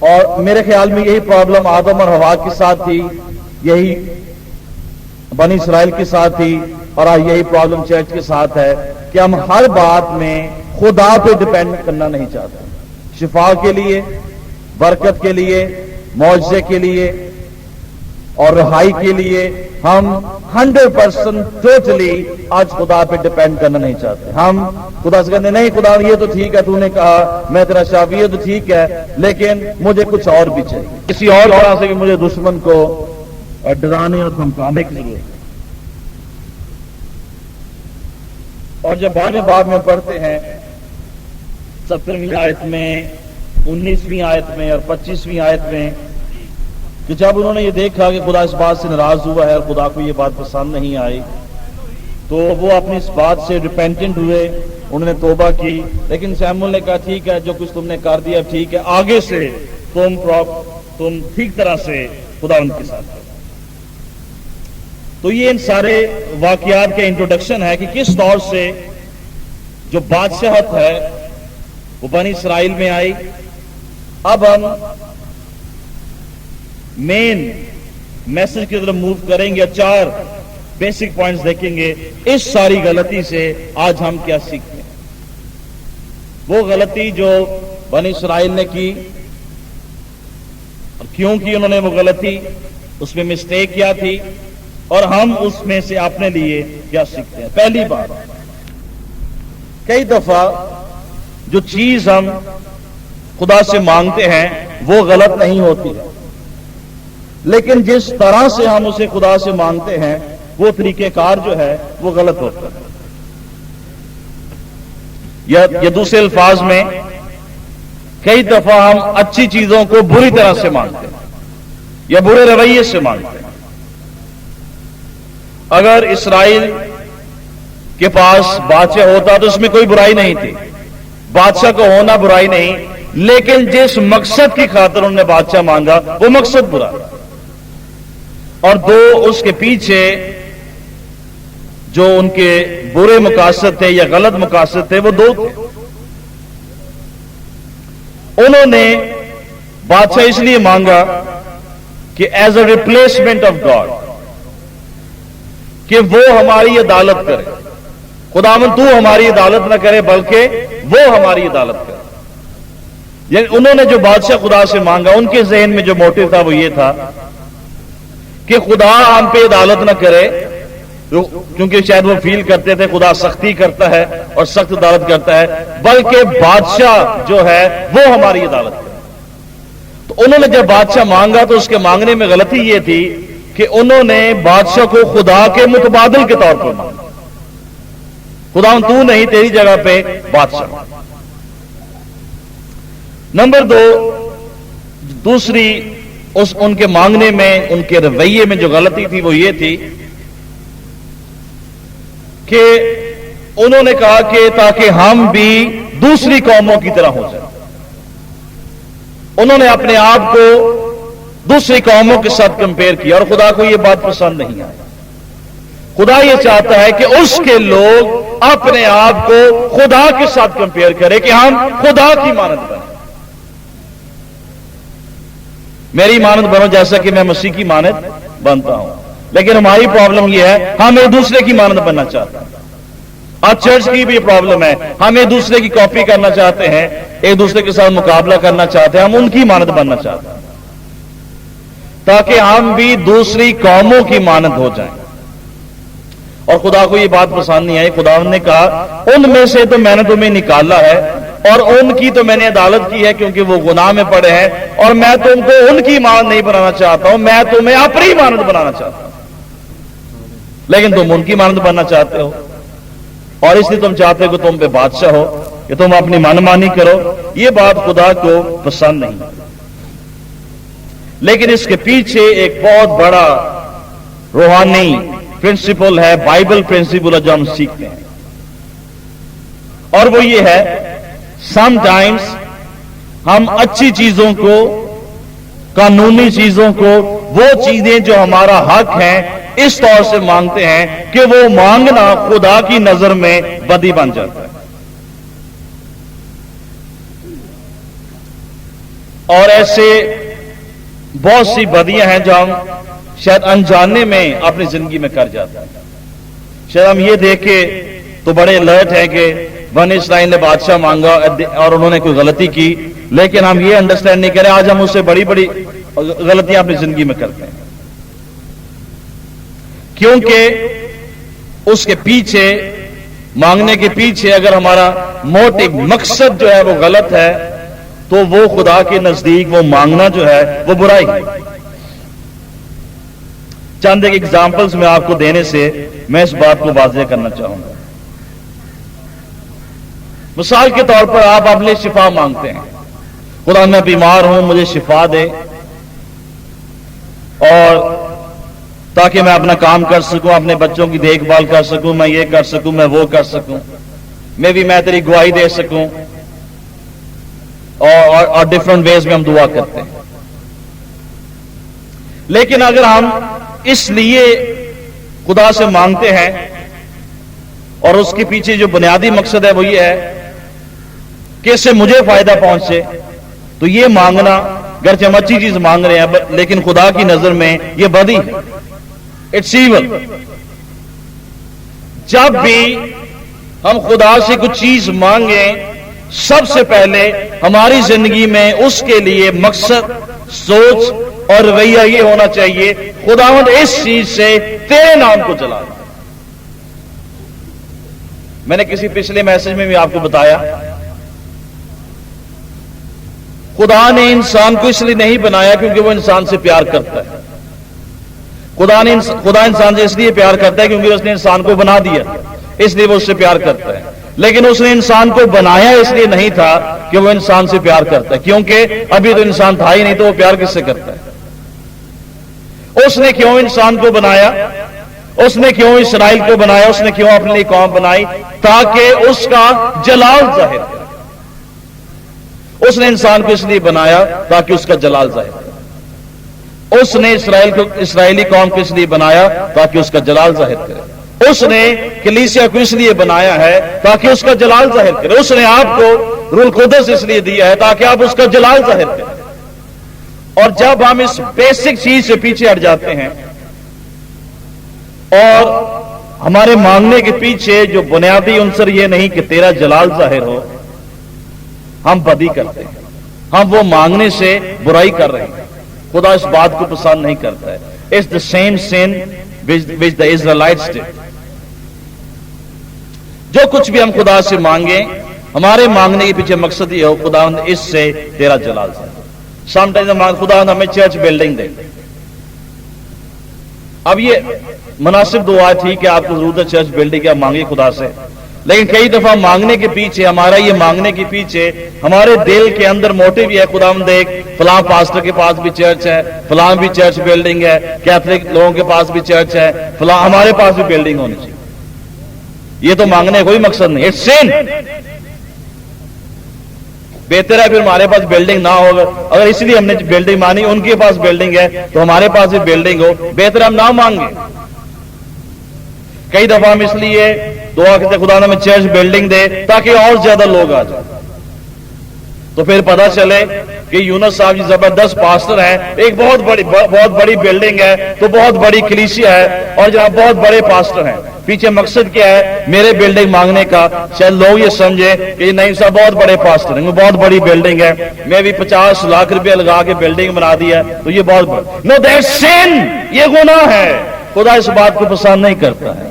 और मेरे ख्याल में यही प्रॉब्लम आदम और हवा के साथ थी, यही बनी इसराइल के साथ थी, और आज यही प्रॉब्लम चर्च के साथ है कि हम हर बात में खुदा पे डिपेंड करना नहीं चाहते। शिफा के लिए, बरकत के लिए, मुआवजे के लिए और रहाई के लिए हम 100% टोटली आज खुदा पे डिपेंड करना नहीं चाहते। हम खुदा से कहते नहीं खुदा ये तो ठीक है, तूने कहा मैं तेरा शाफी, ये तो ठीक है, लेकिन मुझे कुछ और भी चाहिए। किसी और तरह से भी मुझे दुश्मन को डराने और धमकाने की जरूरत है। और जब बाब में पढ़ते हैं 17वीं आयत में, 19वीं आयत में और 25वीं आयत में कि जब उन्होंने ये देखा कि खुदा इस बात से नाराज हुआ है और खुदा को ये बात पसंद नहीं आई, तो वो अपनी इस बात से रिपेंटेंट हुए, उन्होंने तौबा की। लेकिन सैमुअल ने कहा ठीक है, जो कुछ तुमने कर दिया ठीक है, आगे से तुम ठीक तरह से खुदा उनके साथ करो। तो ये इन सारे वाकयात के इंट्रोडक्शन है कि किस तौर से जो बादशाहत है वो बनी इसराइल में आई। अब हम मेन मैसेज की तरफ मूव करेंगे, 4 बेसिक पॉइंट्स देखेंगे। इस सारी गलती से आज हम क्या सीखते हैं। वो गलती जो बनी इसराइल ने की और क्यों की उन्होंने वो गलती, उसमें मिस्टेक क्या थी और हम उसमें से अपने लिए क्या सीखते हैं। पहली बात, कई दफा जो चीज हम खुदा से मांगते हैं वो गलत नहीं होती है, लेकिन जिस तरह से हम उसे खुदा से मांगते हैं वो तरीकेकार जो है वो गलत होता है। या दूसरे अल्फाज में, कई दफा हम अच्छी चीजों को बुरी तरह से मांगते हैं या बुरे रवैये से मांगते हैं। अगर इसराइल के पास बादशाह होता तो उसमें कोई बुराई नहीं थी, बादशाह को होना बुराई नहीं, लेकिन जिस मकसद की खातिर उन्होंने बादशाह मांगा वो मकसद बुरा, और दो उसके पीछे जो उनके बुरे मकासद थे या गलत मकासद थे वो 2 थे। उन्होंने बादशाह इसलिए मांगा कि as a replacement of God, कि वो हमारी अदालत करे। खुदावंद तू हमारी अदालत न करे बल्कि वो हमारी अदालत करे। यानी उन्होंने जो बादशाह खुदा से मांगा, उनके जहन में जो मोटिव था वो ये था कि खुदा हम पे अदालत न करे, کیونکہ شاید وہ فیل کرتے تھے خدا سختی کرتا ہے اور سخت عدالت کرتا ہے، بلکہ بادشاہ جو ہے وہ ہماری عدالت کرتا ہے۔ تو انہوں نے جب بادشاہ مانگا تو اس کے مانگنے میں غلطی یہ تھی کہ انہوں نے بادشاہ کو خدا کے متبادل کے طور پر مانگا۔ خدا تو نہیں، تیری جگہ پہ بادشاہ۔ نمبر 2، دوسری ان کے مانگنے میں، ان کے رویے میں جو غلطی تھی وہ یہ تھی کہ انہوں نے کہا کہ تاکہ ہم بھی دوسری قوموں کی طرح ہو جائیں۔ انہوں نے اپنے آپ کو دوسری قوموں کے ساتھ کمپیئر کیا، اور خدا کو یہ بات پسند نہیں آئی۔ خدا یہ چاہتا ہے کہ اس کے لوگ اپنے آپ کو خدا کے ساتھ کمپیئر کریں کہ ہم خدا کی مانند بنیں۔ میری مانند بنو جیسا کہ میں مسیح کی مانند بنتا ہوں۔ لیکن ہماری پرابلم یہ ہے، ہم ایک دوسرے کی مانند بننا چاہتے ہیں۔ آج چرچ کی بھی پرابلم ہے، ہم ایک دوسرے کی کاپی کرنا چاہتے ہیں، ایک دوسرے کے ساتھ مقابلہ کرنا چاہتے ہیں، ہم ان کی مانند بننا چاہتے ہیں تاکہ ہم بھی دوسری قوموں کی مانند ہو جائیں۔ اور خدا کو یہ بات پسند نہیں آئی۔ خدا نے کہا ان میں سے تو میں نے تمہیں نکالا ہے، اور ان کی تو میں نے عدالت کی ہے کیونکہ وہ گناہ میں پڑے ہیں، اور میں تم کو ان کی مانند نہیں بنانا چاہتا ہوں، میں تمہیں اپنی مانند بنانا چاہتا ہوں۔ لیکن تم ان کی مانند بننا چاہتے ہو، اور اس لیے تم چاہتے ہو کہ تم پہ بادشاہ ہو، کہ تم اپنی منمانی کرو۔ یہ بات خدا کو پسند نہیں۔ لیکن اس کے پیچھے ایک بہت بڑا روحانی پرنسپل ہے، بائبل پرنسپل ہے جو ہم سیکھتے ہیں، اور وہ یہ ہے سم ٹائمز ہم اچھی چیزوں کو، قانونی چیزوں کو، وہ چیزیں جو ہمارا حق ہیں اس طور سے مانگتے ہیں کہ وہ مانگنا خدا کی نظر میں بدی بن جاتا ہے۔ اور ایسے بہت سی بدیاں ہیں جو ہم شاید انجانے میں اپنی زندگی میں کر جاتے ہیں۔ شاید ہم یہ دیکھے تو بڑے الرٹ ہیں کہ بنی اسرائیل نے بادشاہ مانگا اور انہوں نے کوئی غلطی کی، لیکن ہم یہ انڈرسٹینڈ نہیں کریں، آج ہم اس سے بڑی بڑی غلطیاں اپنی زندگی میں کرتے ہیں، کیونکہ اس کے پیچھے، مانگنے کے پیچھے اگر ہمارا موٹو، مقصد جو ہے وہ غلط ہے، تو وہ خدا کے نزدیک وہ مانگنا جو ہے وہ برائی ہے۔ چند ایک ایگزامپلز میں آپ کو دینے سے میں اس بات کو واضح کرنا چاہوں گا۔ مثال کے طور پر آپ اپنے شفا مانگتے ہیں، خدا میں بیمار ہوں، مجھے شفا دے، اور تاکہ میں اپنا کام کر سکوں، اپنے بچوں کی دیکھ بھال کر سکوں، میں یہ کر سکوں، میں وہ کر سکوں، میں تیری گواہی دے سکوں، اور ڈفرنٹ ویز میں ہم دعا کرتے ہیں۔ لیکن اگر ہم اس لیے خدا سے مانگتے ہیں اور اس کے پیچھے جو بنیادی مقصد ہے وہ یہ ہے کہ اس سے مجھے فائدہ پہنچے، تو یہ مانگنا، گرچہ ہم اچھی چیز مانگ رہے ہیں لیکن خدا کی نظر میں یہ بدی ہے، اٹس ایول۔ جب بھی ہم خدا سے کچھ چیز مانگیں، سب سے پہلے ہماری زندگی میں اس کے لیے مقصد، سوچ اور رویہ یہ ہونا چاہیے، خداوند اس چیز سے تیرے نام کو جلا دے۔ میں نے کسی پچھلے میسج میں بھی آپ کو بتایا، خدا نے انسان کو اس لیے نہیں بنایا کیونکہ وہ انسان سے پیار کرتا ہے۔ خدا انسان سے اس لیے پیار کرتا ہے کیونکہ اس نے انسان کو بنا دیا، اس لیے وہ اس سے پیار کرتا ہے۔ لیکن اس نے انسان کو بنایا اس لیے نہیں تھا کہ وہ انسان سے پیار کرتا ہے، کیونکہ ابھی تو انسان تھا ہی نہیں، تو وہ پیار کس سے کرتا ہے؟ اس نے کیوں انسان کو بنایا؟ اس نے کیوں اسرائیل کو بنایا؟ اس نے کیوں اپنی قوم بنائی؟ تاکہ اس کا جلال ظاہر کرے۔ اس نے انسان کو اس لیے بنایا تاکہ اس کا جلال ظاہر کرے۔ اس نے اسرائیلی قوم کو اس لیے بنایا تاکہ اس کا جلال ظاہر کرے۔ اس نے کلیسیا کو اس لیے بنایا ہے تاکہ اس کا جلال ظاہر کرے۔ اس نے آپ کو روح القدس اس لیے دیا ہے تاکہ آپ اس کا جلال ظاہر کریں۔ اور جب ہم اس بیسک چیز سے پیچھے ہٹ جاتے ہیں اور ہمارے مانگنے کے پیچھے جو بنیادی عنصر یہ نہیں کہ تیرا جلال ظاہر ہو، ہم بدی کرتے ہیں، ہم وہ مانگنے سے برائی کر رہے ہیں۔ خدا اس بات کو پسند نہیں کرتا ہے۔ It's the same sin which the Israelites did. जो कुछ भी हम खुदा से मांगे, हमारे मांगने के पीछे मकसद ये हो खुदा इससे तेरा जलाल से। समटाइम्स हम खुदा हमें चर्च बिल्डिंग दे। अब ये मुनासिब दुआ थी कि आपको जरूरत है चर्च बिल्डिंग की, आप मांगे खुदा से, लेकिन कई दफा मांगने के पीछे, हमारा ये मांगने के पीछे हमारे दिल के अंदर मोटिव ये है, खुदा हम देख फलां पास्टर के पास भी चर्च है, फलां भी चर्च बिल्डिंग है, कैथलिक लोगों के पास भी चर्च है, फलां हमारे पास भी बिल्डिंग होनी चाहिए। ये तो मांगने का कोई मकसद नहीं, इट्स सिन। बेहतर है फिर हमारे पास बिल्डिंग ना हो, अगर इसलिए हमने बिल्डिंग मानी उनके पास बिल्डिंग है तो हमारे पास भी बिल्डिंग हो, बेहतर हम ना मांगे। कई दफा हम इसलिए दुआ करते खुदा हमें चर्च बिल्डिंग दे ताकि और ज्यादा लोग आ जाए। तो फिर पता चले कि यूनुस साहब जी जबरदस्त पास्टर हैं, एक बहुत बड़ी बिल्डिंग है, तो बहुत बड़ी कलीसिया है और जहां बहुत बड़े पास्टर हैं। पीछे मकसद क्या है मेरे बिल्डिंग मांगने का? शायद लोग ये समझे कि नहीं साहब बहुत बड़े पास्टर हैं, बहुत बड़ी बिल्डिंग है, मैं भी 50 लाख रुपए लगा के बिल्डिंग बना दिया तो ये बहुत नो दैट्स सिन, ये गुनाह है। खुदा इस बात को पसंद नहीं करता है।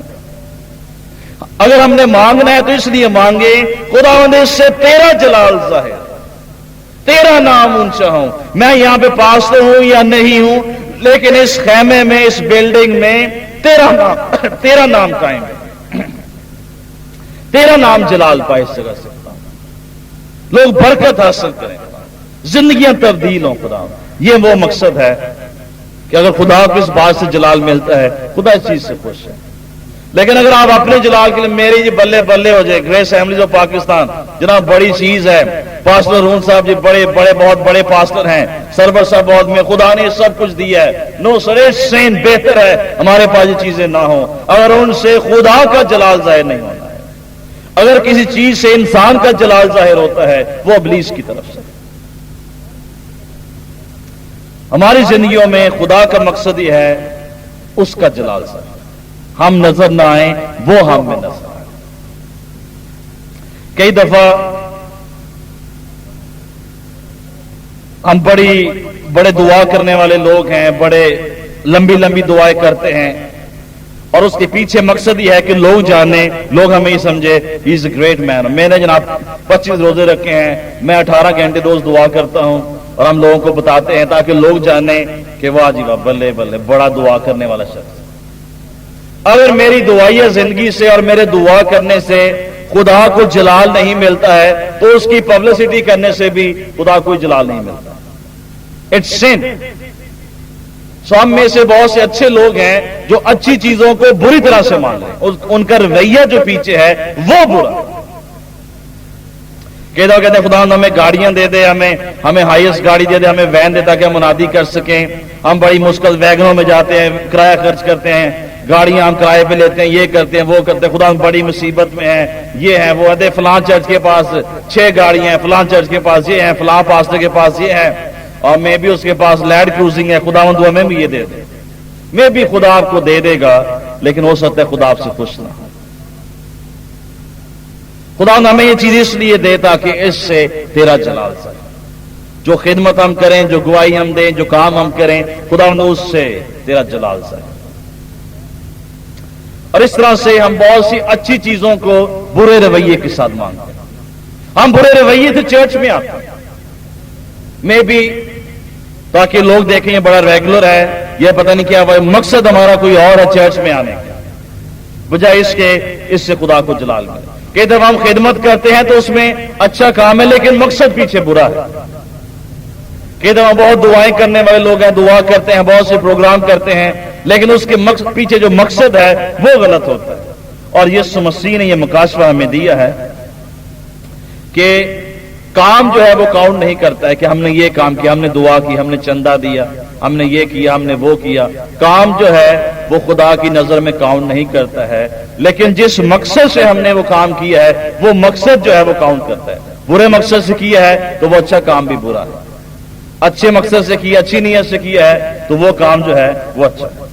अगर हमने मांगना है तो इसलिए मांगे खुदावंद इससे तेरा जलाल जाहिर, तेरा नाम ऊंचा हो। मैं यहां पे पास्टर हूं या नहीं हूं, लेकिन इस खैमे में, इस बिल्डिंग में तेरा नाम कायम है, तेरा नाम जलाल पाए इस जगह से। लोग बरकत हासिल करें, जिंदगियां तब्दील हो। खुदा ये वो मकसद है कि अगर खुदा को इस बात से जलाल मिलता है, खुदा इस चीज से खुश है। लेकिन अगर आप अपने जलाल के लिए मेरी जी बल्ले बल्ले हो जाए, ग्रेस असेंबलीज ऑफ पाकिस्तान जनाब बड़ी चीज है, पास्टर रून साहब जी बहुत बड़े पास्टर हैं, सरवर साहब बहुत में खुदा ने सब कुछ दिया है, नो सरे सेन बेहतर है हमारे पास ये चीजें ना हो अगर उनसे खुदा का जलाल जाहिर नहीं होना है। अगर किसी चीज से इंसान का जलाल जाहिर होता है वो इब्लीस की तरफ से। हमारी जिंदगियों में खुदा का मकसद यह है उसका जलाल जाहिर, हम नजर ना आए वो हम में नजर आए। कई दफा हम बड़े दुआ करने वाले लोग हैं, बड़े लंबी दुआएं करते हैं और उसके पीछे मकसद यह है कि लोग जाने, लोग हमें ही समझे he is a great man. मैंने जनाब 25 रोजे रखे हैं, मैं 18 घंटे रोज दुआ करता हूं और हम लोगों को बताते हैं ताकि लोग जाने कि वाह जी वाह बल्ले बल्ले बड़ा दुआ करने वाला शख्स। अगर मेरी दुआइया जिंदगी से और मेरे दुआ करने से खुदा को जलाल नहीं मिलता है तो उसकी पब्लिसिटी करने से भी खुदा को जलाल नहीं मिलता। इट्स सिन। सो हम में से बहुत से अच्छे लोग हैं जो अच्छी चीजों को बुरी तरह से मान रहे हैं, उनका रवैया जो पीछे है वो बुरा। कहते हैं खुदा हमें गाड़ियां दे दे, हमें हाईएस्ट गाड़ी दे दे, हमें वैन दे ताकि हम मुनादी कर सकें। हम बड़ी मुश्किल वैगनों में जाते हैं, किराया खर्च करते हैं, गाड़ियां हम किराए पे लेते हैं, ये करते हैं वो करते हैं, खुदा हम बड़ी मुसीबत में है, ये है वो है। फलां चर्च के पास 6 गाड़ियां हैं, फलां चर्च के पास ये है, फलां पास्टर के पास ये है और मैं भी उसके पास लैंड क्रूजिंग है, खुदा हमें भी ये दे दे। मैं भी खुदा आपको दे देगा, लेकिन हो सकता है खुदा आपसे खुश ना हो। खुदा हमें ये चीज इसलिए दे ताकि इससे तेरा जलाल जाए। जो खिदमत हम करें, जो गवाही हम दें, जो काम हम करें, खुदा उससे तेरा जलाल जाए। और इस तरह से हम बहुत सी अच्छी चीजों को बुरे रवैये के साथ मांगते हैं। हम बुरे रवैये से चर्च में आते हैं, मे भी ताकि लोग देखें ये बड़ा रेगुलर है, ये पता नहीं क्या मकसद हमारा कोई और है चर्च में आने का, बजाय इससे खुदा को जलाल मिले। कई दफा हम खिदमत करते हैं तो उसमें अच्छा काम है लेकिन मकसद पीछे बुरा है। कई दफा बहुत दुआएं करने वाले लोग हैं, दुआ करते हैं, बहुत से प्रोग्राम करते हैं, लेकिन उसके पीछे जो मकसद है वो गलत होता है। और यीशु मसीह ने यह मुकाशवा हमें दिया है कि काम जो है वो काउंट नहीं करता है कि हमने ये काम किया, हमने दुआ की, हमने चंदा दिया, हमने ये किया, हमने वो किया। काम जो है वो खुदा की नजर में काउंट नहीं करता है, लेकिन जिस मकसद से हमने वो काम किया है वो मकसद जो है वो काउंट करता है। बुरे मकसद से किया है तो वो अच्छा काम भी बुरा है, अच्छे मकसद से किया, अच्छी नीयत से किया है तो वो काम जो है वो अच्छा है।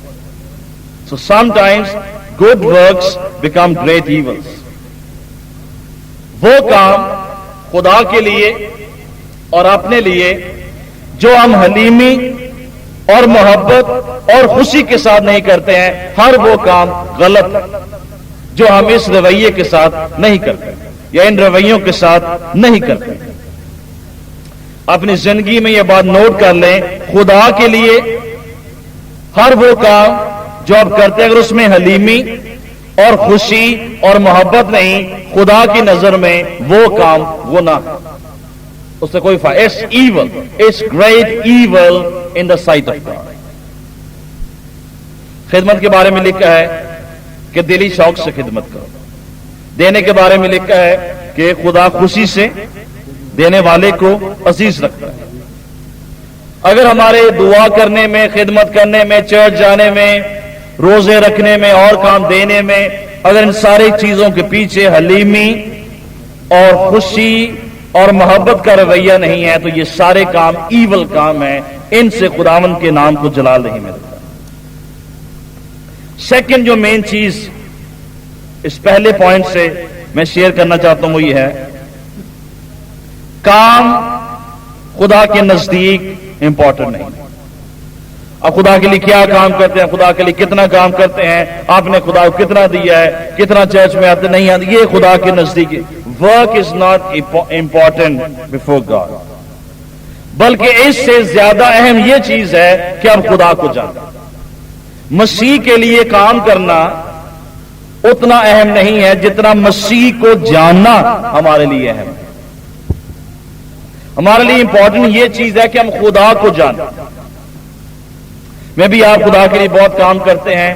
So sometimes good works become great evils. वो काम खुदा के लिए और अपने लिए जो हम हलीमी اور محبت اور خوشی کے ساتھ نہیں کرتے ہیں، ہر وہ کام غلط ہے جو ہم اس رویے کے ساتھ نہیں کرتے یا ان رویوں کے ساتھ نہیں کرتے۔ اپنی زندگی میں یہ بات نوٹ کر لیں، خدا کے لیے ہر وہ کام جو آپ کرتے ہیں اگر اس میں حلیمی اور خوشی اور محبت نہیں، خدا کی نظر میں وہ کام گناہ ہے، اس سے کوئی فائدہ، it's evil, it's great evil in the sight of God. خدمت کے بارے میں لکھا ہے کہ دلی شوق سے خدمت کرو، دینے کے بارے میں لکھا ہے کہ خدا خوشی سے دینے والے کو عزیز رکھتا ہے۔ اگر ہمارے دعا کرنے میں، خدمت کرنے میں، چرچ جانے میں، روزے رکھنے میں اور کام دینے میں اگر ان ساری چیزوں کے پیچھے حلیمی اور خوشی اور محبت کا رویہ نہیں ہے تو یہ سارے کام ایول کام ہیں، ان سے خداوند کے نام کو جلال نہیں ملتا۔ سیکنڈ جو مین چیز اس پہلے پوائنٹ سے میں شیئر کرنا چاہتا ہوں وہ یہ ہے، کام خدا کے نزدیک امپورٹنٹ نہیں۔ اب خدا کے لیے کیا کام کرتے ہیں، خدا کے لیے کتنا کام کرتے ہیں، آپ نے خدا کو کتنا دیا ہے، کتنا چرچ میں آتے نہیں آتے، یہ خدا کے نزدیک work is not important before God, بلکہ اس سے زیادہ اہم یہ چیز ہے کہ ہم خدا کو جانیں۔ مسیح کے لیے کام کرنا اتنا اہم نہیں ہے جتنا مسیح کو جاننا ہمارے لیے اہم ہے۔ ہمارے لیے امپورٹنٹ یہ چیز ہے کہ ہم خدا کو جانیں۔ میں بھی آپ خدا کے لیے بہت کام کرتے ہیں،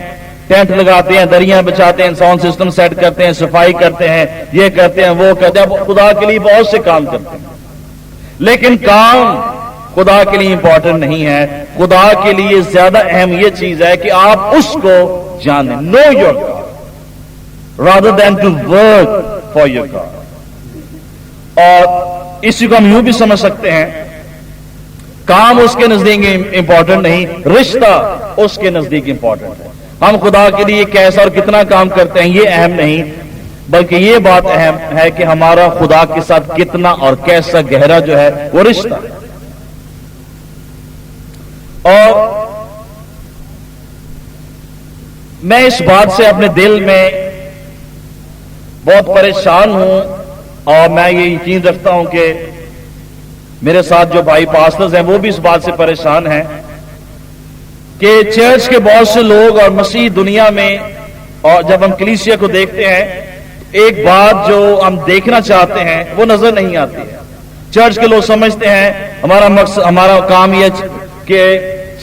ٹینٹ لگاتے ہیں، دریاں بچھاتے ہیں، ساؤنڈ سسٹم سیٹ کرتے ہیں، صفائی کرتے ہیں، یہ کرتے ہیں، وہ کرتے ہیں، خدا کے لیے بہت سے کام کرتے ہیں، لیکن کام خدا کے لیے امپورٹنٹ نہیں ہے۔ خدا کے لیے زیادہ اہم یہ چیز ہے کہ آپ اس کو جانیں، know your God rather than to work for your God۔ اور اسی کو ہم یوں بھی سمجھ سکتے ہیں، کام اس کے نزدیک امپورٹنٹ نہیں، رشتہ اس کے نزدیک امپورٹنٹ ہے۔ ہم خدا کے لیے کیسا اور کتنا کام کرتے ہیں یہ اہم نہیں، بلکہ یہ بات اہم ہے کہ ہمارا خدا کے ساتھ کتنا اور کیسا گہرا جو ہے وہ رشتہ ہے۔ اور میں اس بات سے اپنے دل میں بہت پریشان ہوں، اور میں یہ یقین رکھتا ہوں کہ میرے ساتھ جو بھائی پاسٹرز ہیں وہ بھی اس بات سے پریشان ہیں کہ چرچ کے بہت سے لوگ اور مسیح دنیا میں، اور جب ہم کلیسیا کو دیکھتے ہیں ایک بات جو ہم دیکھنا چاہتے ہیں وہ نظر نہیں آتی ہے۔ چرچ کے لوگ سمجھتے ہیں ہمارا مقصد، ہمارا کام یہ کہ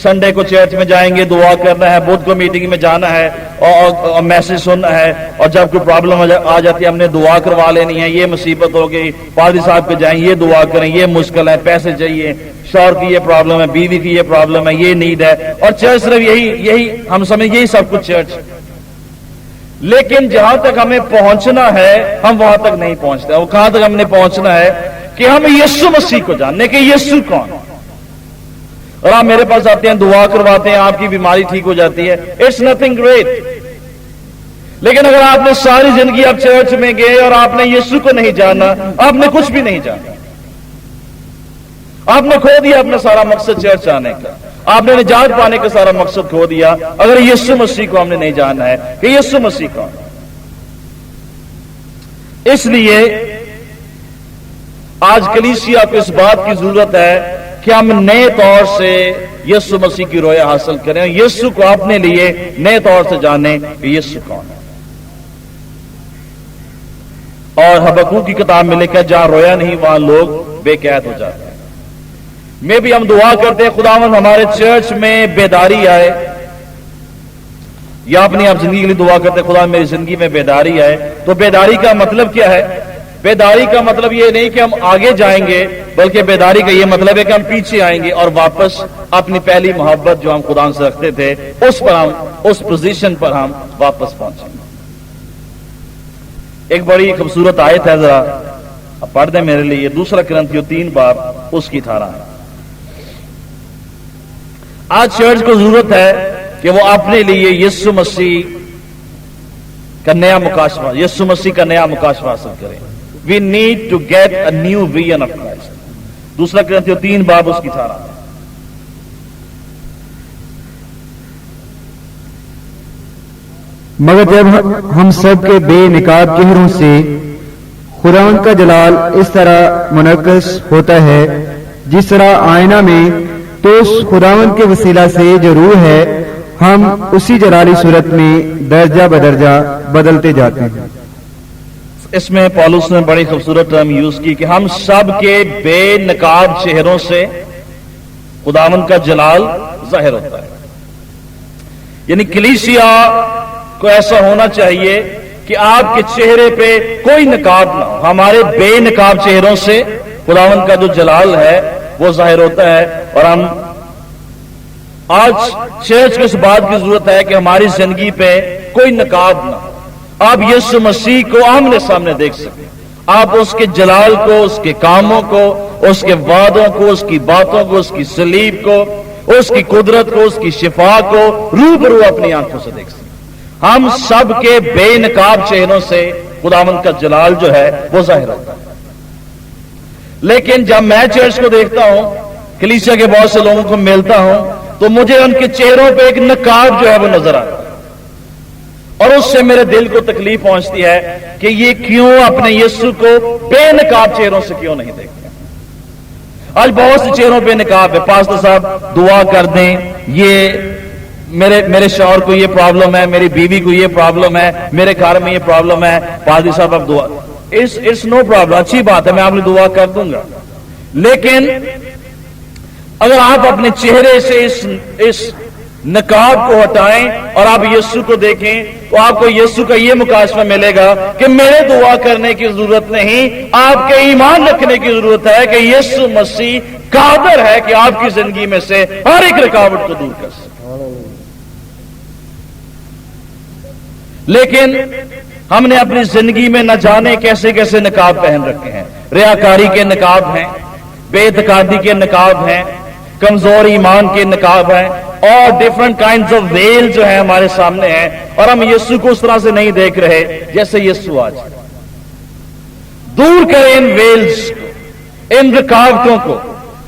سنڈے کو چرچ میں جائیں گے، دعا کرنا ہے، بدھ کو میٹنگ میں جانا ہے اور میسج سننا ہے، اور جب کوئی پرابلم آ جاتی ہے ہم نے دعا کروا لینی ہے، یہ مصیبت ہو گئی، پادری صاحب کے جائیں، یہ دعا کریں، یہ مشکل ہے، پیسے چاہیے، شوہر کی یہ پرابلم ہے، بیوی کی یہ پرابلم ہے، یہ نیڈ ہے، اور چرچ صرف یہی ہم سمجھ، یہی سب کچھ چرچ۔ لیکن جہاں تک ہمیں پہنچنا ہے ہم وہاں تک نہیں پہنچتے۔ وہ کہاں تک ہم نے پہنچنا ہے کہ ہم یسوع مسیح کو جاننے کہ یسوع کون ہے۔ اور آپ میرے پاس آتے ہیں، دعا کرواتے ہیں، آپ کی بیماری ٹھیک ہو جاتی ہے، اٹس نتھنگ گریٹ۔ لیکن اگر آپ نے ساری زندگی آپ چرچ میں گئے اور آپ نے یسوع کو نہیں جانا، آپ نے کچھ بھی نہیں جانا، آپ نے کھو دیا اپنا سارا مقصد چرچ آنے کا، آپ نے نجات پانے کا سارا مقصد کھو دیا اگر یسوع مسیح کو ہم نے نہیں جاننا ہے کہ یسوع مسیح کون ہے۔ اس لیے آج کلیسیا کو اس بات کی ضرورت ہے کہ ہم نئے طور سے یسوع مسیح کی رویا حاصل کریں، یسوع کو اپنے لیے نئے طور سے جانیں کہ یسوع کون ہے۔ اور حبقوق کی کتاب میں لکھا ہے جہاں رویا نہیں وہاں لوگ بے قید ہو جاتے ہیں۔ میں بھی ہم دعا کرتے ہیں خداوند ہمارے چرچ میں بیداری آئے، یا اپنی آپ زندگی کے لیے دعا کرتے ہیں خدا میری زندگی میں بیداری آئے۔ تو بیداری کا مطلب کیا ہے؟ بیداری کا مطلب یہ نہیں کہ ہم آگے جائیں گے، بلکہ بیداری کا یہ مطلب ہے کہ ہم پیچھے آئیں گے اور واپس اپنی پہلی محبت جو ہم خدا سے رکھتے تھے اس پر ہم، اس پوزیشن پر ہم واپس پہنچیں گے۔ ایک بڑی خوبصورت آیت ہے، ذرا پڑھ دیں میرے لیے، 2 کرنتھیوں 3 باب اس کی 18 ہے۔ آج چرچ کو ضرورت ہے کہ وہ اپنے لیے یسوع مسیح کا نیا مکاشفہ، یسوع مسیح کا نیا مکاشفہ حاصل کریں۔ We need to get a new vision of Christ۔ 2 کرنتھیوں 3 باب اس کی 18۔ مگر جب ہم سب کے بے نقاب چہروں سے خداوند کا جلال اس طرح منعکس ہوتا ہے جس طرح آئینہ میں، تو اس خداوند کے وسیلہ سے جو روح ہے ہم اسی جلالی صورت میں درجہ بدرجہ بدلتے جاتے ہیں۔ اس میں پولس نے بڑی خوبصورت ٹرم یوز کی کہ ہم سب کے بے نقاب چہروں سے خداوند کا جلال ظاہر ہوتا ہے۔ یعنی کلیسیا کو ایسا ہونا چاہیے کہ آپ کے چہرے پہ کوئی نقاب نہ ہو، ہمارے بے نقاب چہروں سے خداوند کا جو جلال ہے وہ ظاہر ہوتا ہے۔ اور ہم آج چرچ کو اس بات کی ضرورت ہے کہ ہماری زندگی پہ کوئی نقاب نہ ہو، آپ یسوع مسیح کو آمنے سامنے دیکھ سکیں، آپ اس کے جلال کو، اس کے کاموں کو، اس کے وعدوں کو، اس کی باتوں کو، اس کی صلیب کو، اس کی قدرت کو، اس کی شفا کو روبرو اپنی آنکھوں سے دیکھ سکیں۔ ہم سب کے بے نقاب چہروں سے خداوند کا جلال جو ہے وہ ظاہر ہوتا ہے۔ لیکن جب میں چرچ کو دیکھتا ہوں، کلیسیا کے بہت سے لوگوں کو ملتا ہوں، تو مجھے ان کے چہروں پہ ایک نقاب جو ہے وہ نظر آتا ہے، اور اس سے میرے دل کو تکلیف پہنچتی ہے کہ یہ کیوں اپنے یسوع کو بے نقاب چہروں سے کیوں نہیں دیکھتے۔ آج بہت سے چہروں پہ نقاب ہے، پاسٹر صاحب دعا کر دیں، یہ میرے شوہر کو یہ پرابلم ہے، میری بیوی کو یہ پرابلم ہے، میرے گھر میں یہ پرابلم ہے، پادری صاحب اب دعا، اس نو پرابلم، اچھی بات ہے، میں آپ کو دعا کر دوں گا۔ لیکن اگر آپ اپنے چہرے سے اس نقاب کو ہٹائیں اور آپ یسوع کو دیکھیں تو آپ کو یسوع کا یہ مکاشفہ ملے گا کہ میرے دعا کرنے کی ضرورت نہیں، آپ کے ایمان رکھنے کی ضرورت ہے کہ یسوع مسیح قادر ہے کہ آپ کی زندگی میں سے ہر ایک رکاوٹ کو دور کر سکے۔ لیکن ہم نے اپنی زندگی میں نہ جانے کیسے کیسے نقاب پہن رکھے ہیں، ریاکاری کے نقاب ہیں، بے اعتقادی کے نقاب ہیں، کمزور ایمان کے نقاب ہیں، اور ڈفرنٹ کائنڈز آف ویل جو ہے ہمارے سامنے ہیں، اور ہم یسوع کو اس طرح سے نہیں دیکھ رہے جیسے یسوع آج۔ دور کریں ان ویلز کو، ان رکاوٹوں کو،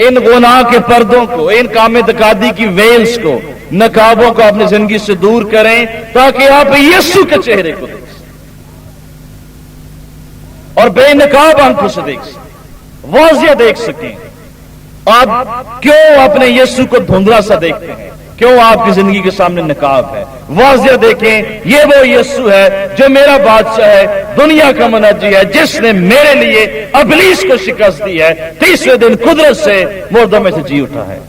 ان گناہ کے پردوں کو، ان کام اعتقادی کی ویلز کو، نقابوں کو اپنی زندگی سے دور کریں تاکہ آپ یسوع کے چہرے کو دیکھ سکیں اور بے نقاب آنکھوں سے دیکھ سکیں، واضح دیکھ سکیں۔ آپ کیوں اپنے یسوع کو دھندلا سا دیکھتے ہیں؟ کیوں آپ کی زندگی کے سامنے نقاب ہے؟ واضح دیکھیں، یہ وہ یسوع ہے جو میرا بادشاہ ہے، دنیا کا منجی ہے، جس نے میرے لیے ابلیس کو شکست دی ہے، تیسرے دن قدرت سے مردوں میں سے جی اٹھا ہے،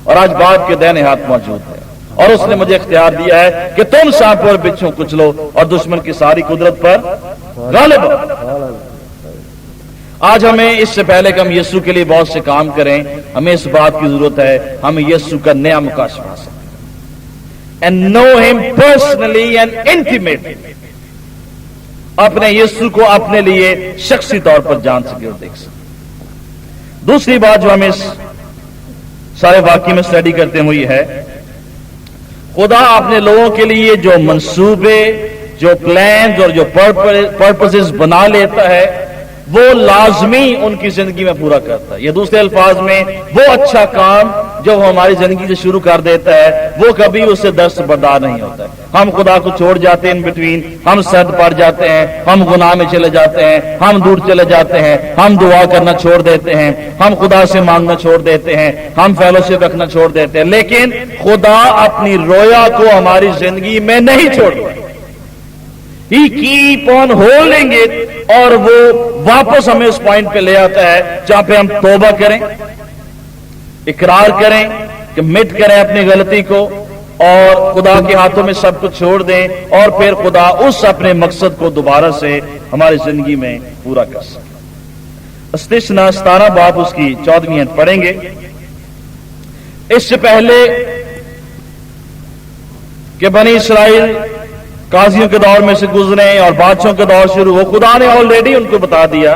اور آج باپ کے دائیں ہاتھ موجود ہے، اور اس نے مجھے اختیار دیا ہے کہ تم سانپ اور بچھو کچلو اور دشمن کی ساری قدرت پر غالب ہو۔ آج ہمیں اس سے پہلے کہ ہم یسوع کے لیے بہت سے کام کریں، ہمیں اس بات کی ضرورت ہے ہمیں یسوع کا نیا مکاشفہ حاصل کریں and know him personally and intimately، اپنے یسوع کو اپنے لیے شخصی طور پر جان سکے اور دیکھ سکے۔ دوسری بات جو ہمیں اس سارے واقعے میں اسٹڈی کرتے ہوئے یہ ہے، خدا اپنے لوگوں کے لیے جو منصوبے، جو پلانز اور جو پرپسز بنا لیتا ہے وہ لازمی ان کی زندگی میں پورا کرتا ہے۔ یہ دوسرے الفاظ میں وہ اچھا کام جو ہماری زندگی سے شروع کر دیتا ہے وہ کبھی اس سے دستبردار نہیں ہوتا ہے۔ ہم خدا کو چھوڑ جاتے ہیں، ان بٹوین ہم سرد پڑ جاتے ہیں، ہم گناہ میں چلے جاتے ہیں، ہم دور چلے جاتے ہیں، ہم دعا کرنا چھوڑ دیتے ہیں، ہم خدا سے مانگنا چھوڑ دیتے ہیں، ہم فیلوشپ رکھنا چھوڑ دیتے ہیں، لیکن خدا اپنی رویا کو ہماری زندگی میں نہیں چھوڑتا۔ He keep on holding it، اور وہ واپس ہمیں اس پوائنٹ پہ لے آتا ہے جہاں پہ ہم توبہ کریں، اقرار کریں کہ مٹ کریں اپنی غلطی کو اور خدا کے ہاتھوں میں سب کچھ چھوڑ دیں، اور پھر خدا اس اپنے مقصد کو دوبارہ سے ہماری زندگی میں پورا کر سکے۔ استثنا 17 باب اس کی 14ویں آیت پڑھیں گے۔ اس سے پہلے کہ بنی اسرائیل قاضیوں کے دور میں سے گزرے اور بادشاہوں کے دور شروع ہو، خدا نے آلریڈی ان کو بتا دیا